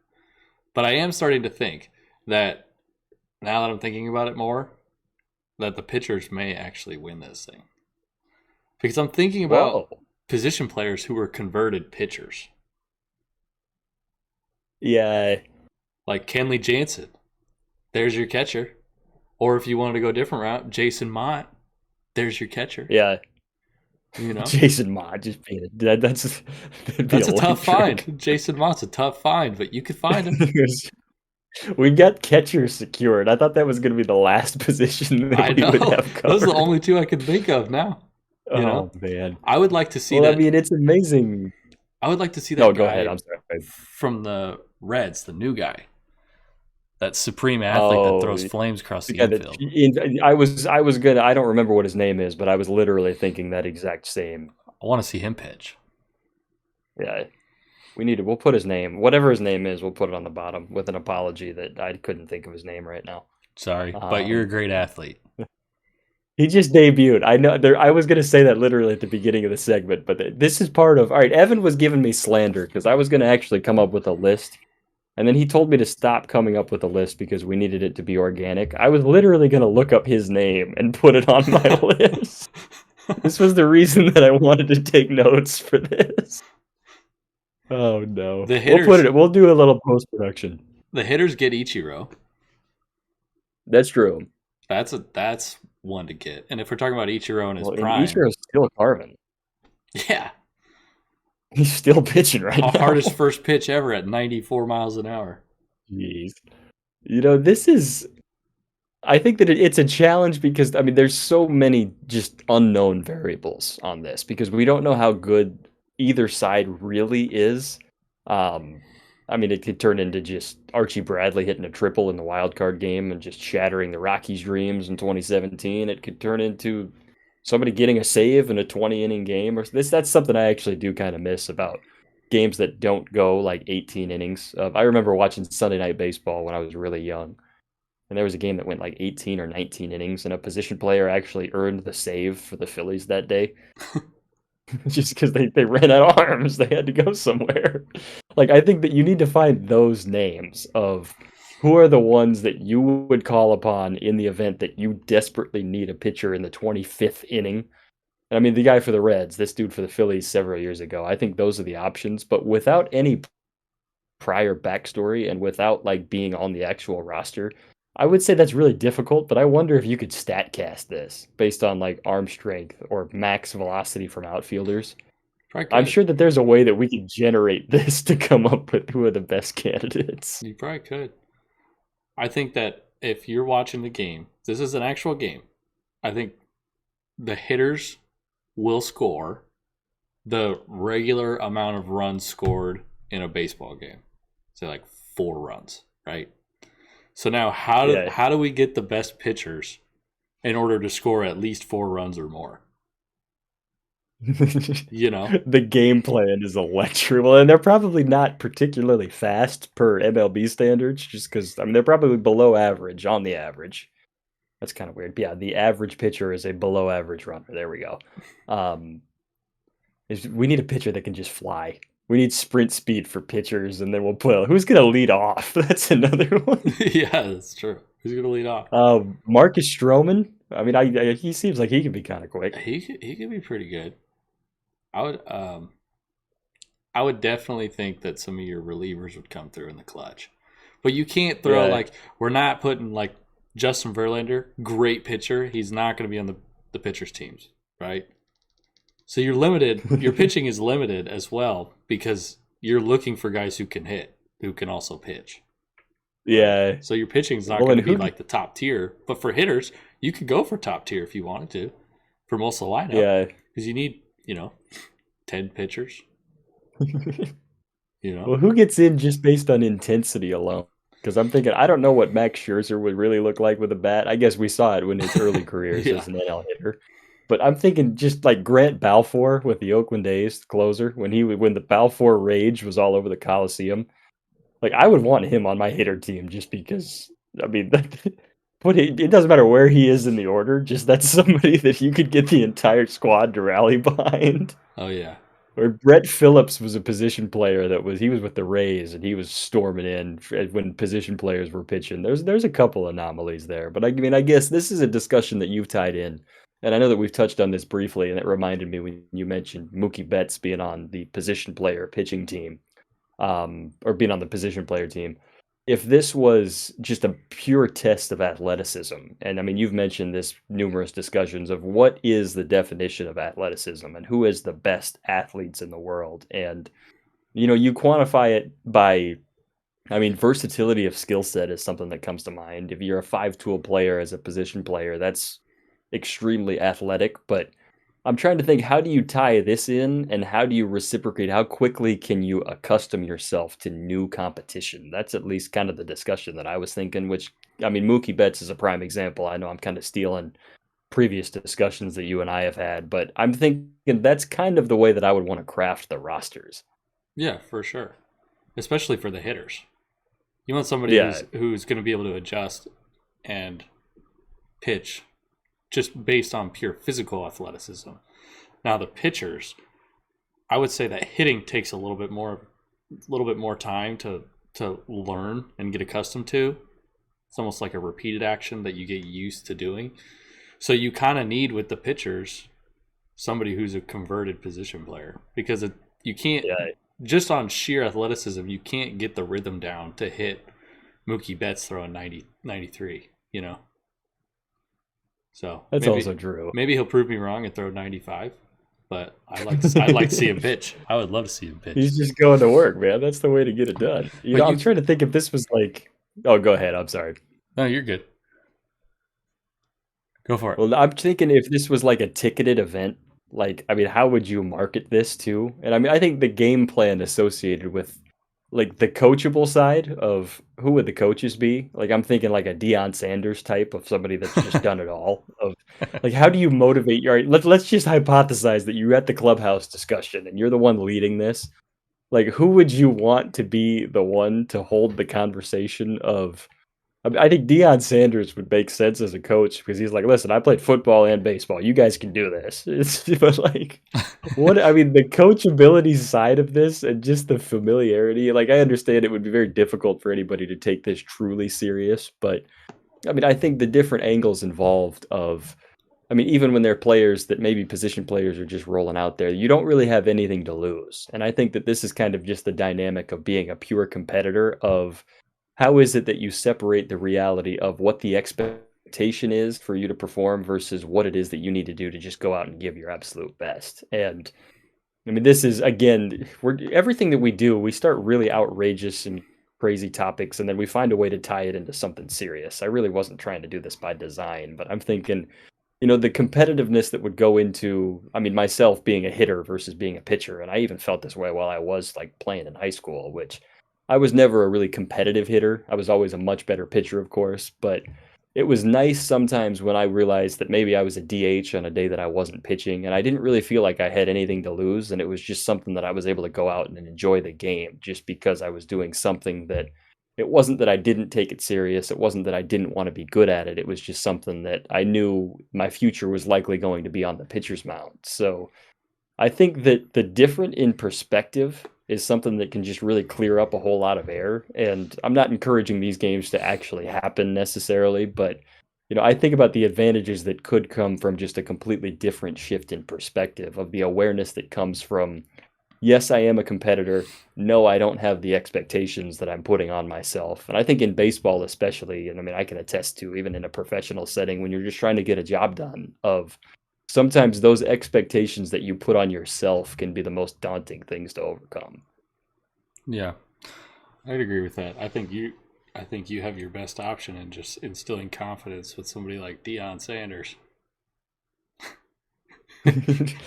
But I am starting to think that now that I'm thinking about it more, that the pitchers may actually win this thing, because I'm thinking about position players who were converted pitchers. Yeah. Like Kenley Jansen. There's your catcher. Or if you wanted to go a different route, Jason Mott. There's your catcher. Yeah. Jason Mott just being that's a tough find. Jason Mott's a tough find, but you could find him. We got catcher secured. I thought that was going to be the last position that we would have covered. Those are the only two I could think of now. Man. I would like to see that. I mean, it's amazing. I would like to see that. No, go ahead. I'm sorry. From the Reds, the new guy, that supreme athlete that throws flames across the infield. I was gonna. I don't remember what his name is, but I was literally thinking that exact same. I want to see him pitch. Yeah, we'll put his name, whatever his name is, we'll put it on the bottom with an apology that I couldn't think of his name right now. Sorry, but you're a great athlete. He just debuted. I know. I was going to say that literally at the beginning of the segment, but this is part of. All right, Evan was giving me slander because I was going to actually come up with a list, and then he told me to stop coming up with a list because we needed it to be organic. I was literally going to look up his name and put it on my list. This was the reason that I wanted to take notes for this. Oh no! The hitters, we'll do a little post production. The hitters get Ichiro. That's true. That's one to get. And if we're talking about Ichiro in his prime, Ichiro's still carving. Yeah, he's still pitching right now. Hardest first pitch ever at 94 miles an hour. Jeez, this is. I think that it's a challenge because there's so many just unknown variables on this because we don't know how good either side really is. It could turn into just Archie Bradley hitting a triple in the wild card game and just shattering the Rockies' dreams in 2017. It could turn into somebody getting a save in a 20-inning game. That's something I actually do kind of miss about games that don't go like 18 innings. I remember watching Sunday Night Baseball when I was really young, and there was a game that went like 18 or 19 innings, and a position player actually earned the save for the Phillies that day. Just because they ran out of arms, they had to go somewhere. Like, I think that you need to find those names of who are the ones that you would call upon in the event that you desperately need a pitcher in the 25th inning. And the guy for the Reds, this dude for the Phillies several years ago, I think those are the options. But without any prior backstory and without like being on the actual roster, I would say that's really difficult, but I wonder if you could StatCast this based on like arm strength or max velocity from outfielders. I'm sure that there's a way that we could generate this to come up with who are the best candidates. You probably could. I think that if you're watching the game, this is an actual game. I think the hitters will score the regular amount of runs scored in a baseball game. Say like 4 runs, right? So now how do we get the best pitchers in order to score at least 4 runs or more? You know? The game plan is electric. Well, and they're probably not particularly fast per MLB standards, just because, I mean, they're probably below average on the average. That's kind of weird. But yeah, the average pitcher is a below average runner. There we go. Um, we need a pitcher that can just fly. We need sprint speed for pitchers, and then we'll put who's going to lead off. That's another one. Yeah, that's true. Who's gonna lead off? Marcus Stroman. I mean, he seems like he can be kind of quick. He could be pretty good. I would definitely think that some of your relievers would come through in the clutch. But you can't throw we're not putting like Justin Verlander, great pitcher. He's not going to be on the pitchers teams, right? So you're limited. Your pitching is limited as well because you're looking for guys who can hit, who can also pitch. Yeah. So your pitching is not going to be like the top tier. But for hitters, you could go for top tier if you wanted to for most of the lineup. Yeah. Because you need, 10 pitchers. Well, who gets in just based on intensity alone? Because I'm thinking, I don't know what Max Scherzer would really look like with a bat. I guess we saw it in his early careers as an NL hitter. But I'm thinking just like Grant Balfour with the Oakland A's closer, when the Balfour rage was all over the Coliseum. Like, I would want him on my hitter team just because, I mean, it doesn't matter where he is in the order. Just that's somebody that you could get the entire squad to rally behind. Oh, yeah. Or Brett Phillips was a position player he was with the Rays and he was storming in when position players were pitching. There's a couple anomalies there, but I mean, I guess this is a discussion that you've tied in. And I know that we've touched on this briefly, and it reminded me when you mentioned Mookie Betts being on the position player pitching team, or being on the position player team. If this was just a pure test of athleticism, and I mean, you've mentioned this numerous discussions of what is the definition of athleticism and who is the best athletes in the world. And, you quantify it by, I mean, versatility of skill set is something that comes to mind. If you're a 5-tool player as a position player, that's extremely athletic, but I'm trying to think, how do you tie this in and how do you reciprocate? How quickly can you accustom yourself to new competition? That's at least kind of the discussion that I was thinking, which, I mean, Mookie Betts is a prime example. I know I'm kind of stealing previous discussions that you and I have had, but I'm thinking that's kind of the way that I would want to craft the rosters. Yeah, for sure. Especially for the hitters. You want somebody who's going to be able to adjust and pitch just based on pure physical athleticism. Now the pitchers, I would say that hitting takes a little bit more time to learn and get accustomed to. It's almost like a repeated action that you get used to doing. So you kind of need with the pitchers somebody who's a converted position player because you can't just on sheer athleticism, you can't get the rhythm down to hit Mookie Betts throwing 93, So that's also true. Maybe he'll prove me wrong and throw 95, but I'd like to see him pitch. I would love to see him pitch. He's just going to work, man. That's the way to get it done. I'm trying to think if this was like. Oh, go ahead. I'm sorry. No, you're good. Go for it. Well, I'm thinking if this was like a ticketed event, like, I mean, how would you market this to? And I mean, I think the game plan associated with like the coachable side of who would the coaches be? Like, I'm thinking like a Deion Sanders type of somebody that's just done it all. Of like, how do you motivate your? Let's just hypothesize that you're at the clubhouse discussion and you're the one leading this. Like, who would you want to be the one to hold the conversation of? I think Deion Sanders would make sense as a coach because he's like, listen, I played football and baseball. You guys can do this. But like, the coachability side of this and just the familiarity, like, I understand it would be very difficult for anybody to take this truly serious. But I mean, I think the different angles involved even when they're players that maybe position players are just rolling out there, you don't really have anything to lose. And I think that this is kind of just the dynamic of being a pure competitor of, how is it that you separate the reality of what the expectation is for you to perform versus what it is that you need to do to just go out and give your absolute best? And I mean, this is, again, everything that we do, we start really outrageous and crazy topics, and then we find a way to tie it into something serious. I really wasn't trying to do this by design, but I'm thinking, the competitiveness that would go into, I mean, myself being a hitter versus being a pitcher, and I even felt this way while I was like playing in high school, which I was never a really competitive hitter. I was always a much better pitcher, of course, but it was nice sometimes when I realized that maybe I was a DH on a day that I wasn't pitching, and I didn't really feel like I had anything to lose, and it was just something that I was able to go out and enjoy the game just because I was doing something that it wasn't that I didn't take it serious, it wasn't that I didn't want to be good at it, it was just something that I knew my future was likely going to be on the pitcher's mound. So I think that the different in perspective is something that can just really clear up a whole lot of air. And I'm not encouraging these games to actually happen necessarily, but I think about the advantages that could come from just a completely different shift in perspective of the awareness that comes from, yes, I am a competitor. No, I don't have the expectations that I'm putting on myself. And I think in baseball especially, and I mean I can attest to even in a professional setting when you're just trying to get a job done of sometimes those expectations that you put on yourself can be the most daunting things to overcome. Yeah, I'd agree with that. I think you have your best option in just instilling confidence with somebody like Deion Sanders.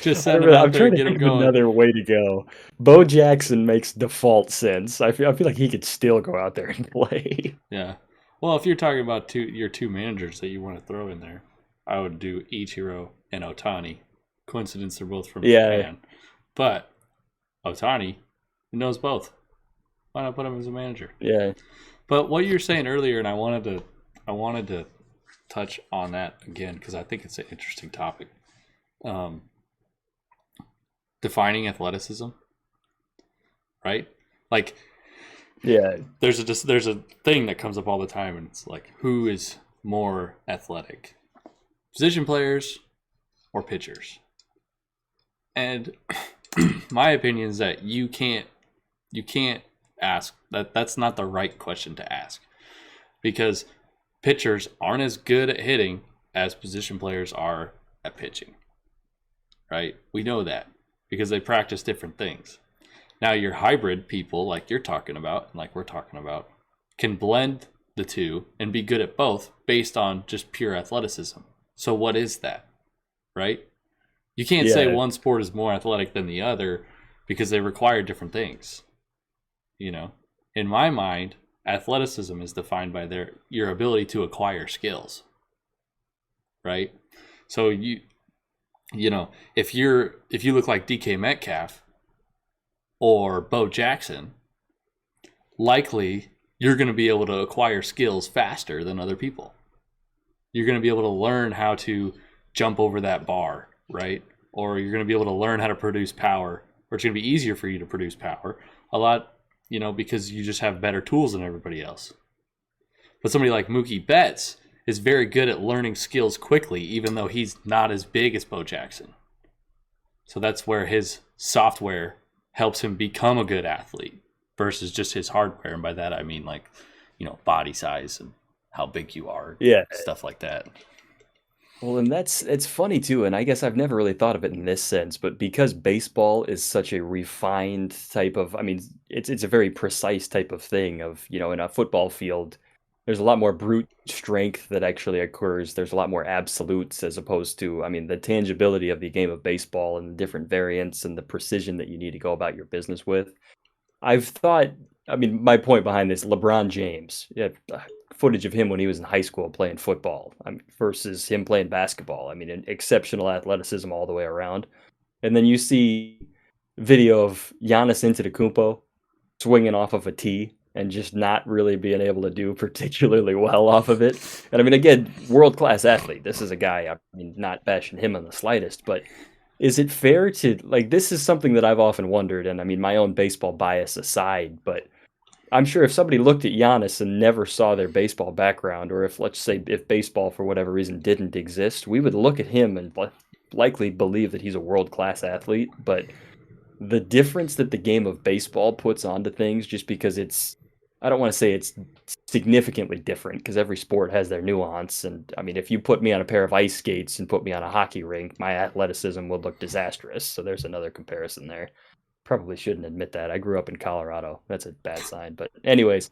Just send him out I'm there trying and to get him think of going. another way to go. Bo Jackson makes default sense. I feel like he could still go out there and play. Yeah. Well, if you're talking about your two managers that you want to throw in there, I would do Ichiro and Otani. Coincidence, they're both from Yeah, Japan. But Otani knows both. Why not put him as a manager? yeah, But what you were saying earlier, and I wanted to touch on that again because I think it's an interesting topic. Um, Defining athleticism, right? Like yeah, there's a thing that comes up all the time, and it's like, who is more athletic, position players or pitchers? And my opinion is that you can't ask that. That's not the right question to ask because pitchers aren't as good at hitting as position players are at pitching. Right? We know that because they practice different things. Now, your hybrid people, like you're talking about, and like we're talking about, can blend the two and be good at both based on just pure athleticism. So, what is that? Right? You can't say yeah. one sport is more athletic than the other because they require different things. In my mind, athleticism is defined by your ability to acquire skills. Right? So if you look like DK Metcalf or Bo Jackson, likely you're going to be able to acquire skills faster than other people. You're going to be able to learn how to jump over that bar, right? Or you're going to be able to learn how to produce power, or it's going to be easier for you to produce power a lot, because you just have better tools than everybody else. But somebody like Mookie Betts is very good at learning skills quickly, even though he's not as big as Bo Jackson. So that's where his software helps him become a good athlete versus just his hardware. And by that, I mean body size and how big you are, Yeah. stuff like that. Well, and it's funny too, and I guess I've never really thought of it in this sense, but because baseball is such a refined type of, I mean, it's a very precise type of thing of, in a football field, there's a lot more brute strength that actually occurs. There's a lot more absolutes as opposed to, I mean, the tangibility of the game of baseball and the different variants and the precision that you need to go about your business with. I've thought, I mean, my point behind this, LeBron James, yeah, footage of him when he was in high school playing football, versus him playing basketball. I mean, an exceptional athleticism all the way around. And then you see video of Giannis Antetokounmpo swinging off of a tee and just not really being able to do particularly well off of it. And I mean, again, world-class athlete. This is a guy, I mean, not bashing him in the slightest, but is it fair to, like, this is something that I've often wondered, and I mean, my own baseball bias aside, but I'm sure if somebody looked at Giannis and never saw their baseball background, or if, let's say, if baseball for whatever reason didn't exist, we would look at him and likely believe that he's a world-class athlete, but the difference that the game of baseball puts onto things just because I don't want to say it's significantly different because every sport has their nuance. And I mean, if you put me on a pair of ice skates and put me on a hockey rink, my athleticism would look disastrous. So there's another comparison there. Probably shouldn't admit that. I grew up in Colorado. That's a bad sign. But anyways,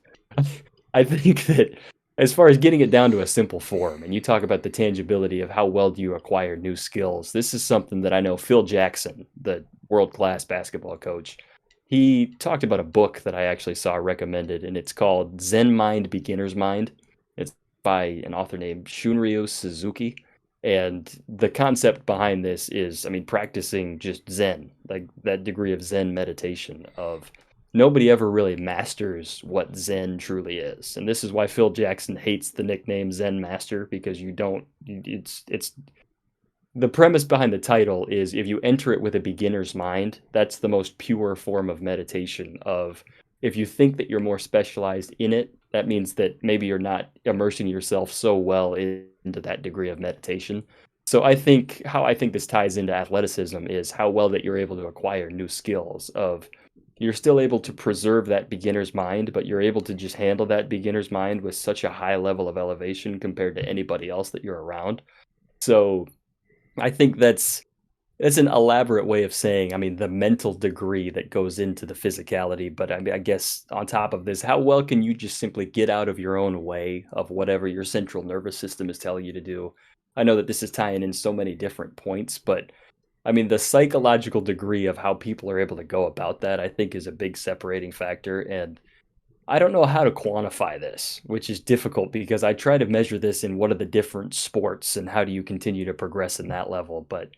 I think that as far as getting it down to a simple form, and you talk about the tangibility of how well do you acquire new skills, this is something that I know Phil Jackson, the world-class basketball coach, he talked about a book that I actually saw recommended, and it's called Zen Mind, Beginner's Mind. It's by an author named Shunryu Suzuki. And the concept behind this is, I mean, practicing just Zen, like that degree of Zen meditation of nobody ever really masters what Zen truly is. And this is why Phil Jackson hates the nickname Zen Master, because you don't, it's the premise behind the title is if you enter it with a beginner's mind, that's the most pure form of meditation. Of if you think that you're more specialized in it, that means that maybe you're not immersing yourself so well into that degree of meditation. So I think how I think this ties into athleticism is how well that you're able to acquire new skills of you're still able to preserve that beginner's mind, but you're able to just handle that beginner's mind with such a high level of elevation compared to anybody else that you're around. So I think that's an elaborate way of saying, I mean, the mental degree that goes into the physicality. But I mean, I guess on top of this, how well can you just simply get out of your own way of whatever your central nervous system is telling you to do? I know that this is tying in so many different points, but I mean, the psychological degree of how people are able to go about that, I think, is a big separating factor. And I don't know how to quantify this, which is difficult because I try to measure this in what are the different sports and how do you continue to progress in that level. But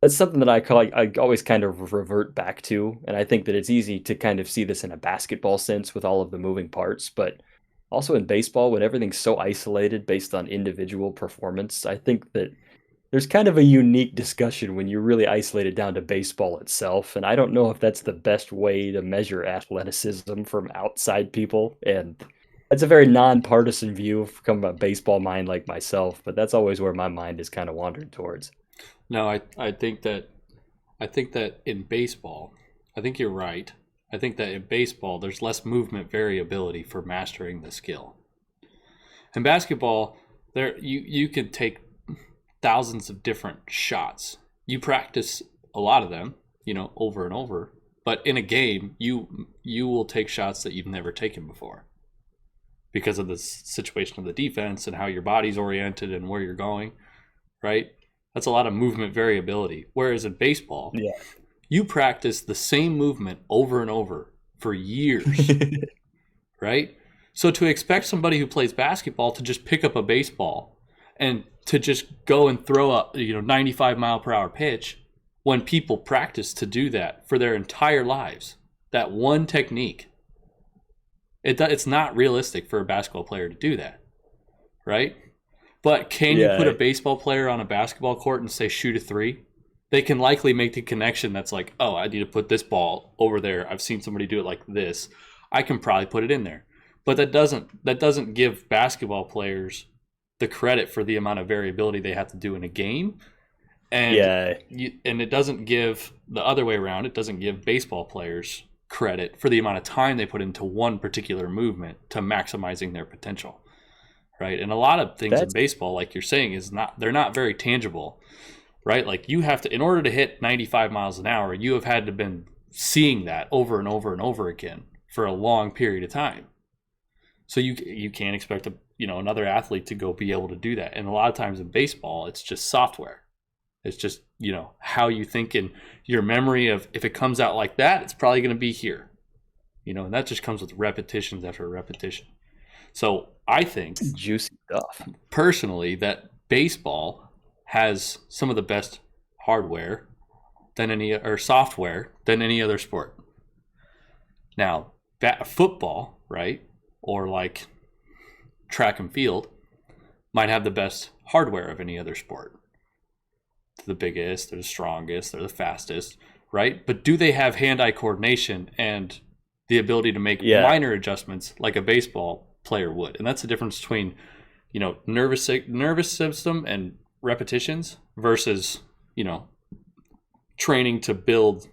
that's something that I always kind of revert back to, and I think that it's easy to kind of see this in a basketball sense with all of the moving parts, but also in baseball when everything's so isolated based on individual performance. I think that there's kind of a unique discussion when you really isolate it down to baseball itself, and I don't know if that's the best way to measure athleticism from outside people, and that's a very nonpartisan view from a baseball mind like myself, but that's always where my mind is kind of wandering towards. No, I think that in baseball, I think you're right. I think that in baseball there's less movement variability for mastering the skill. In basketball, you could take thousands of different shots. You practice a lot of them, over and over. But in a game, you will take shots that you've never taken before because of the situation of the defense and how your body's oriented and where you're going, right? That's a lot of movement variability. Whereas in baseball, Yeah. you practice the same movement over and over for years, right? So to expect somebody who plays basketball to just pick up a baseball and to just go and throw a 95 mile per hour pitch when people practice to do that for their entire lives, that one technique, it's not realistic for a basketball player to do that, right? But can you put a baseball player on a basketball court and say shoot a three? They can likely make the connection that's like, oh, I need to put this ball over there. I've seen somebody do it like this. I can probably put it in there. But that doesn't give basketball players the credit for the amount of variability they have to do in a game. And and it doesn't give the other way around. It doesn't give baseball players credit for the amount of time they put into one particular movement to maximizing their potential. Right. And a lot of things in baseball, like you're saying, they're not very tangible, right? Like you have to, in order to hit 95 miles an hour, you have had to been seeing that over and over and over again for a long period of time. So you can't expect another athlete to go be able to do that. And a lot of times in baseball, it's just software. It's just, how you think in your memory of if it comes out like that, it's probably going to be here, and that just comes with repetitions after repetition. So I think Juicy stuff. Personally that baseball has some of the best hardware or software than any other sport. Now, football, right, or like track and field might have the best hardware of any other sport. They're the biggest, they're the strongest, they're the fastest, right? But do they have hand-eye coordination and the ability to make minor adjustments like a baseball player would? And that's the difference between nervous system and repetitions versus training to build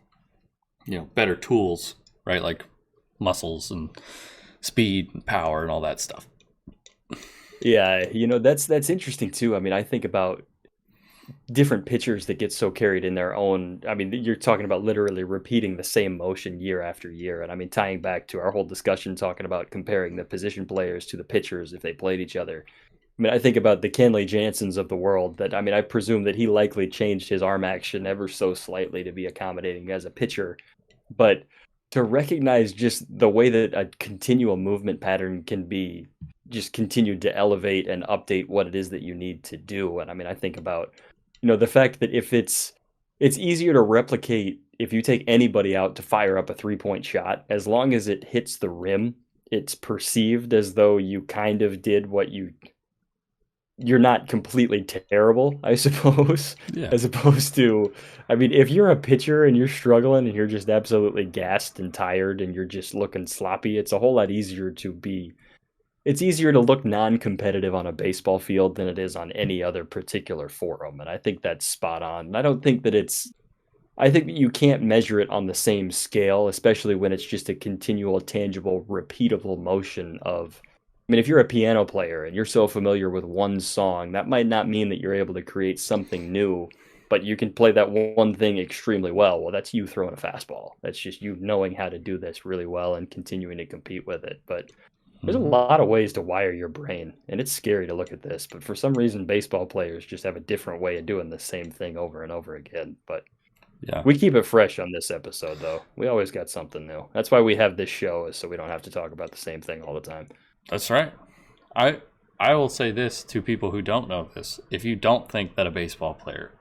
better tools, right? Like muscles and speed and power and all that stuff. Yeah, that's interesting too. I mean, I think about different pitchers that get so carried in their own. I mean, you're talking about literally repeating the same motion year after year. And I mean, tying back to our whole discussion, talking about comparing the position players to the pitchers if they played each other. I mean, I think about the Kenley Jansens of the world that, I mean, I presume that he likely changed his arm action ever so slightly to be accommodating as a pitcher. But to recognize just the way that a continual movement pattern can be just continued to elevate and update what it is that you need to do. And I mean, I think about, the fact that if it's easier to replicate if you take anybody out to fire up a 3-point shot, as long as it hits the rim, it's perceived as though you kind of did what you're not completely terrible, I suppose. Yeah. As opposed to, I mean, if you're a pitcher and you're struggling and you're just absolutely gassed and tired and you're just looking sloppy, it's a whole lot easier it's easier to look non-competitive on a baseball field than it is on any other particular forum. And I think that's spot on. And I don't think that I think that you can't measure it on the same scale, especially when it's just a continual, tangible, repeatable motion of, I mean, if you're a piano player and you're so familiar with one song, that might not mean that you're able to create something new, but you can play that one thing extremely well. Well, that's you throwing a fastball. That's just you knowing how to do this really well and continuing to compete with it. But there's a lot of ways to wire your brain, and it's scary to look at this. But for some reason, baseball players just have a different way of doing the same thing over and over again. But Yeah. we keep it fresh on this episode, though. We always got something new. That's why we have this show, is so we don't have to talk about the same thing all the time. That's right. I will say this to people who don't know this. If you don't think that a baseball player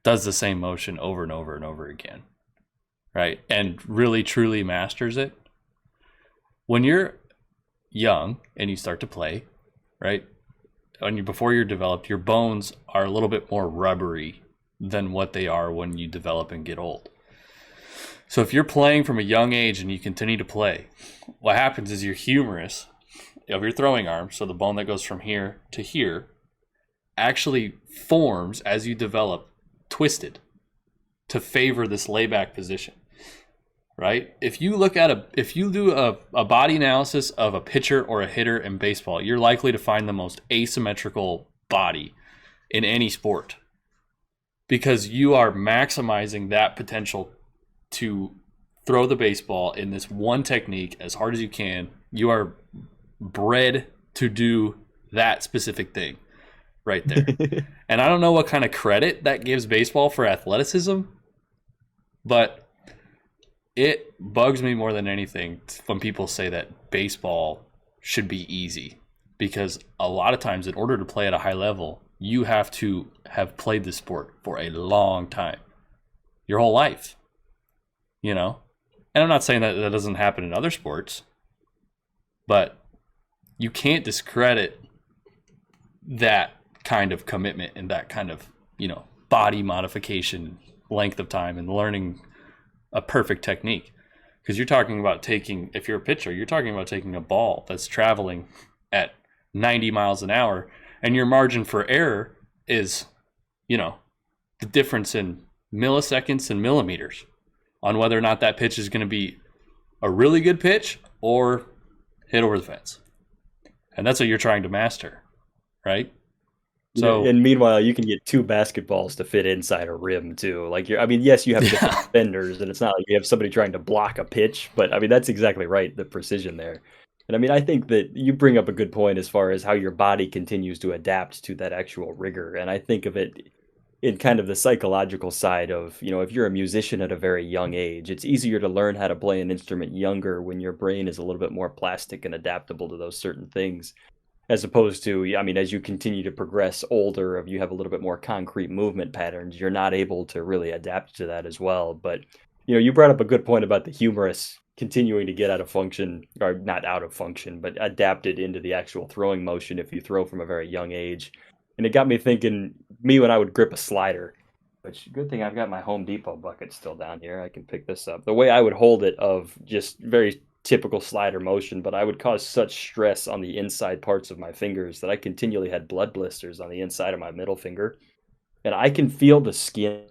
does the same motion over and over and over again, right, and really truly masters it, when you're young and you start to play, right, before you're developed, your bones are a little bit more rubbery than what they are when you develop and get old. So if you're playing from a young age and you continue to play, what happens is your humerus of your throwing arm, so the bone that goes from here to here, actually forms as you develop, twisted, to favor this layback position. Right? If you do a body analysis of a pitcher or a hitter in baseball, you're likely to find the most asymmetrical body in any sport, because you are maximizing that potential to throw the baseball in this one technique as hard as you can. You are bred to do that specific thing right there. And I don't know what kind of credit that gives baseball for athleticism, but it bugs me more than anything when people say that baseball should be easy, because a lot of times in order to play at a high level, you have to have played the sport for a long time, your whole life, And I'm not saying that that doesn't happen in other sports, but you can't discredit that kind of commitment and that kind of, body modification, length of time, and learning a perfect technique. Because you're talking about if you're a pitcher, you're talking about taking a ball that's traveling at 90 miles an hour, and your margin for error is, the difference in milliseconds and millimeters on whether or not that pitch is going to be a really good pitch or hit over the fence. And that's what you're trying to master, right? So, and meanwhile, you can get 2 basketballs to fit inside a rim too. Yes, you have different defenders, and it's not like you have somebody trying to block a pitch, but I mean, that's exactly right, the precision there. And I mean, I think that you bring up a good point as far as how your body continues to adapt to that actual rigor. And I think of it in kind of the psychological side of, if you're a musician at a very young age, it's easier to learn how to play an instrument younger when your brain is a little bit more plastic and adaptable to those certain things, as opposed to, I mean, as you continue to progress older, if you have a little bit more concrete movement patterns, you're not able to really adapt to that as well. But, you brought up a good point about the humerus continuing to get out of function, or not out of function, but adapted into the actual throwing motion if you throw from a very young age. And it got me thinking, when I would grip a slider, which, good thing I've got my Home Depot bucket still down here. I can pick this up. The way I would hold it, of just very typical slider motion, but I would cause such stress on the inside parts of my fingers that I continually had blood blisters on the inside of my middle finger. And I can feel the skin.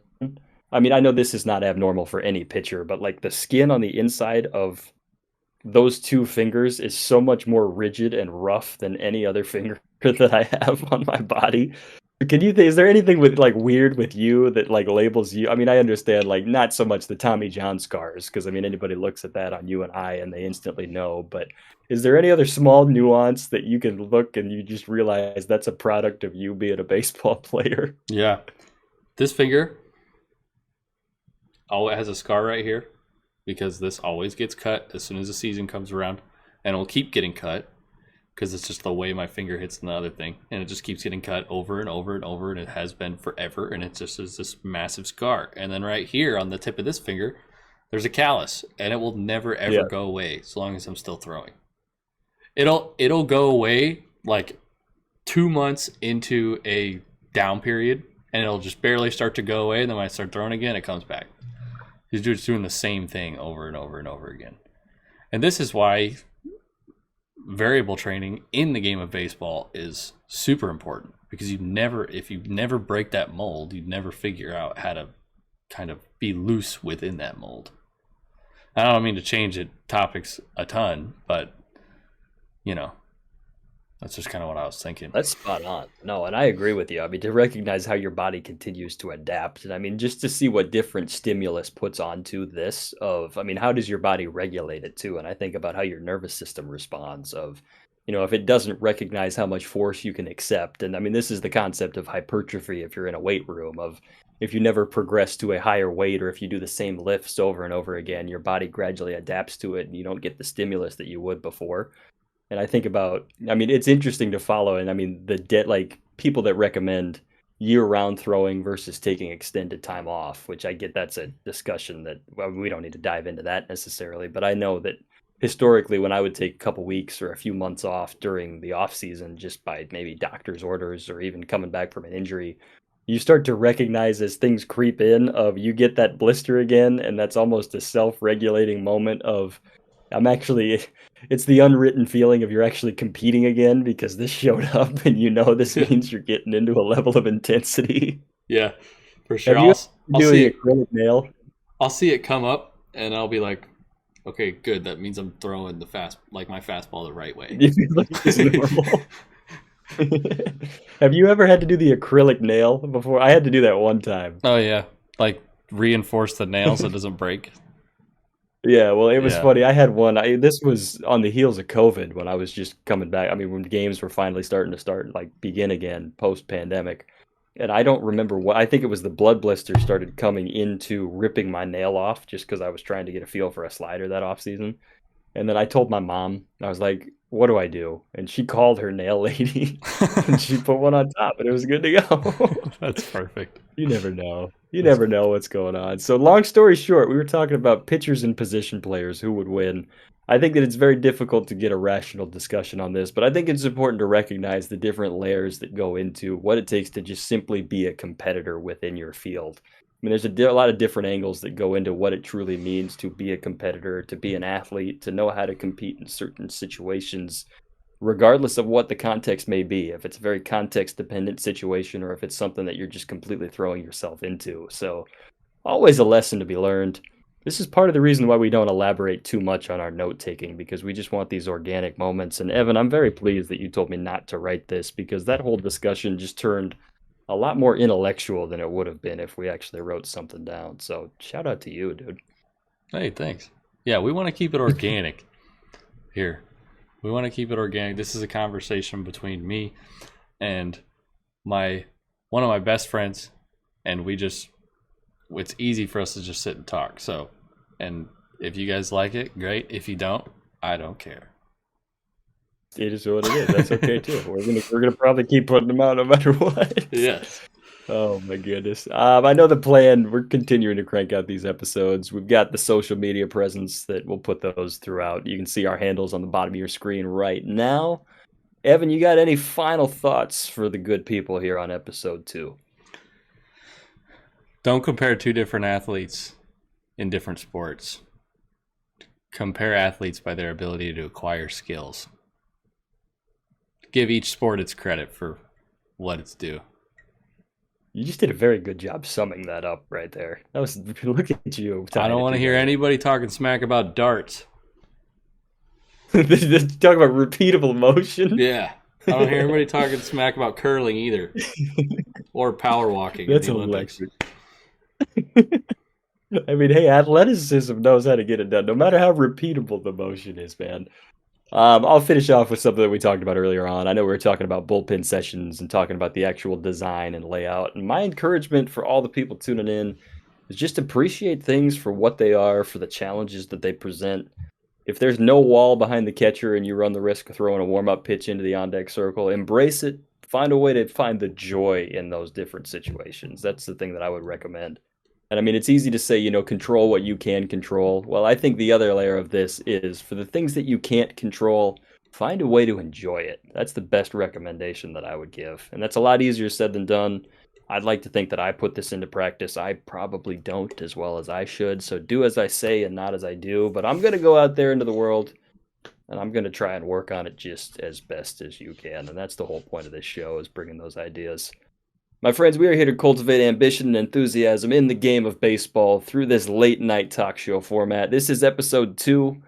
I mean, I know this is not abnormal for any pitcher, but like the skin on the inside of those 2 fingers is so much more rigid and rough than any other finger that I have on my body. Can you think, is there anything with weird with you that labels you? I mean, I understand not so much the Tommy John scars, because I mean, anybody looks at that on you and I and they instantly know, but is there any other small nuance that you can look and you just realize that's a product of you being a baseball player? Yeah. This finger has a scar right here, because this always gets cut as soon as the season comes around, and it'll keep getting cut because it's just the way my finger hits the other thing, and it just keeps getting cut over and over and over, and it has been forever, and it just is this massive scar. And then right here on the tip of this finger, there's a callus, and it will never ever go away as long as I'm still throwing. It'll go away like 2 months into a down period, and it'll just barely start to go away, and then when I start throwing again, it comes back. He's just doing the same thing over and over and over again. And this is why variable training in the game of baseball is super important, because if you never break that mold, you'd never figure out how to kind of be loose within that mold. I don't mean to change topics a ton, but that's just kind of what I was thinking. That's spot on. No, and I agree with you. I mean, to recognize how your body continues to adapt. And I mean, just to see what different stimulus puts onto this how does your body regulate it too? And I think about how your nervous system responds if it doesn't recognize how much force you can accept. And I mean, this is the concept of hypertrophy if you're in a weight room, of if you never progress to a higher weight, or if you do the same lifts over and over again, your body gradually adapts to it and you don't get the stimulus that you would before. And I think about, it's interesting to follow. And people that recommend year-round throwing versus taking extended time off, which I get that's a discussion that we don't need to dive into that necessarily. But I know that historically, when I would take a couple weeks or a few months off during the off season, just by maybe doctor's orders or even coming back from an injury, you start to recognize as things creep in you get that blister again. And that's almost a self-regulating moment of, it's the unwritten feeling of you're actually competing again because this showed up, and this means you're getting into a level of intensity. Yeah, for sure. Have you doing the acrylic nail? I'll see it come up, and I'll be like, okay, good. That means I'm throwing my fastball the right way. It's normal. Have you ever had to do the acrylic nail before? I had to do that one time. Oh, yeah. Like reinforce the nail so it doesn't break. Yeah, well, it was funny. I had one. This was on the heels of COVID when I was just coming back. When games were finally starting to begin again post-pandemic. And I don't remember what. I think it was the blood blister started coming into ripping my nail off just because I was trying to get a feel for a slider that off season. And then I told my mom, I was like, what do I do? And she called her nail lady and she put one on top, and it was good to go. That's perfect. You never know. You never know what's going on. So long story short, we were talking about pitchers and position players who would win. I think that it's very difficult to get a rational discussion on this, but I think it's important to recognize the different layers that go into what it takes to just simply be a competitor within your field. There's a lot of different angles that go into what it truly means to be a competitor, to be an athlete, to know how to compete in certain situations, regardless of what the context may be, if it's a very context-dependent situation or if it's something that you're just completely throwing yourself into. So always a lesson to be learned. This is part of the reason why we don't elaborate too much on our note-taking, because we just want these organic moments. And Evan, I'm very pleased that you told me not to write this, because that whole discussion just turned a lot more intellectual than it would have been if we actually wrote something down. So shout out to you, dude. Hey, thanks. Yeah, we want to keep it organic here. We want to keep it organic. This is a conversation between me and one of my best friends, and it's easy for us to just sit and talk. So, and if you guys like it, great. If you don't, I don't care. It is what it is. That's okay too. We're gonna probably keep putting them out no matter what. Yes. Oh my goodness. I know the plan. We're continuing to crank out these episodes. We've got the social media presence that we'll put those throughout. You can see our handles on the bottom of your screen right now. Evan, you got any final thoughts for the good people here on episode 2? Don't compare two different athletes in different sports. Compare athletes by their ability to acquire skills. Give each sport its credit for what it's due. You just did a very good job summing that up right there. Look at you. I don't want to hear anybody talking smack about darts. Talk about repeatable motion. Yeah. I don't hear anybody talking smack about curling either. Or power walking. That's electric. Hey, athleticism knows how to get it done, no matter how repeatable the motion is, man. I'll finish off with something that we talked about earlier on. I know we were talking about bullpen sessions and talking about the actual design and layout. And my encouragement for all the people tuning in is just appreciate things for what they are, for the challenges that they present. If there's no wall behind the catcher and you run the risk of throwing a warm-up pitch into the on-deck circle, embrace it. Find a way to find the joy in those different situations. That's the thing that I would recommend. And I mean, it's easy to say, control what you can control. Well, I think the other layer of this is for the things that you can't control, find a way to enjoy it. That's the best recommendation that I would give. And that's a lot easier said than done. I'd like to think that I put this into practice. I probably don't as well as I should. So do as I say and not as I do. But I'm going to go out there into the world and I'm going to try and work on it just as best as you can. And that's the whole point of this show, is bringing those ideas. My friends, we are here to cultivate ambition and enthusiasm in the game of baseball through this late night talk show format. This is episode 2.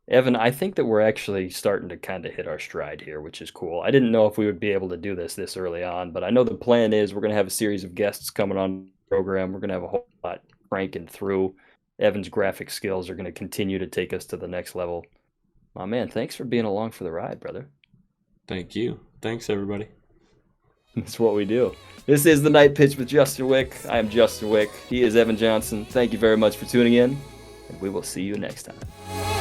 Evan, I think that we're actually starting to kind of hit our stride here, which is cool. I didn't know if we would be able to do this early on, but I know the plan is we're going to have a series of guests coming on the program. We're going to have a whole lot cranking through. Evan's graphic skills are going to continue to take us to the next level. My man, thanks for being along for the ride, brother. Thank you. Thanks, everybody. That's what we do. This is The Night Pitch with Justin Wick. I am Justin Wick. He is Evan Johnson. Thank you very much for tuning in, and we will see you next time.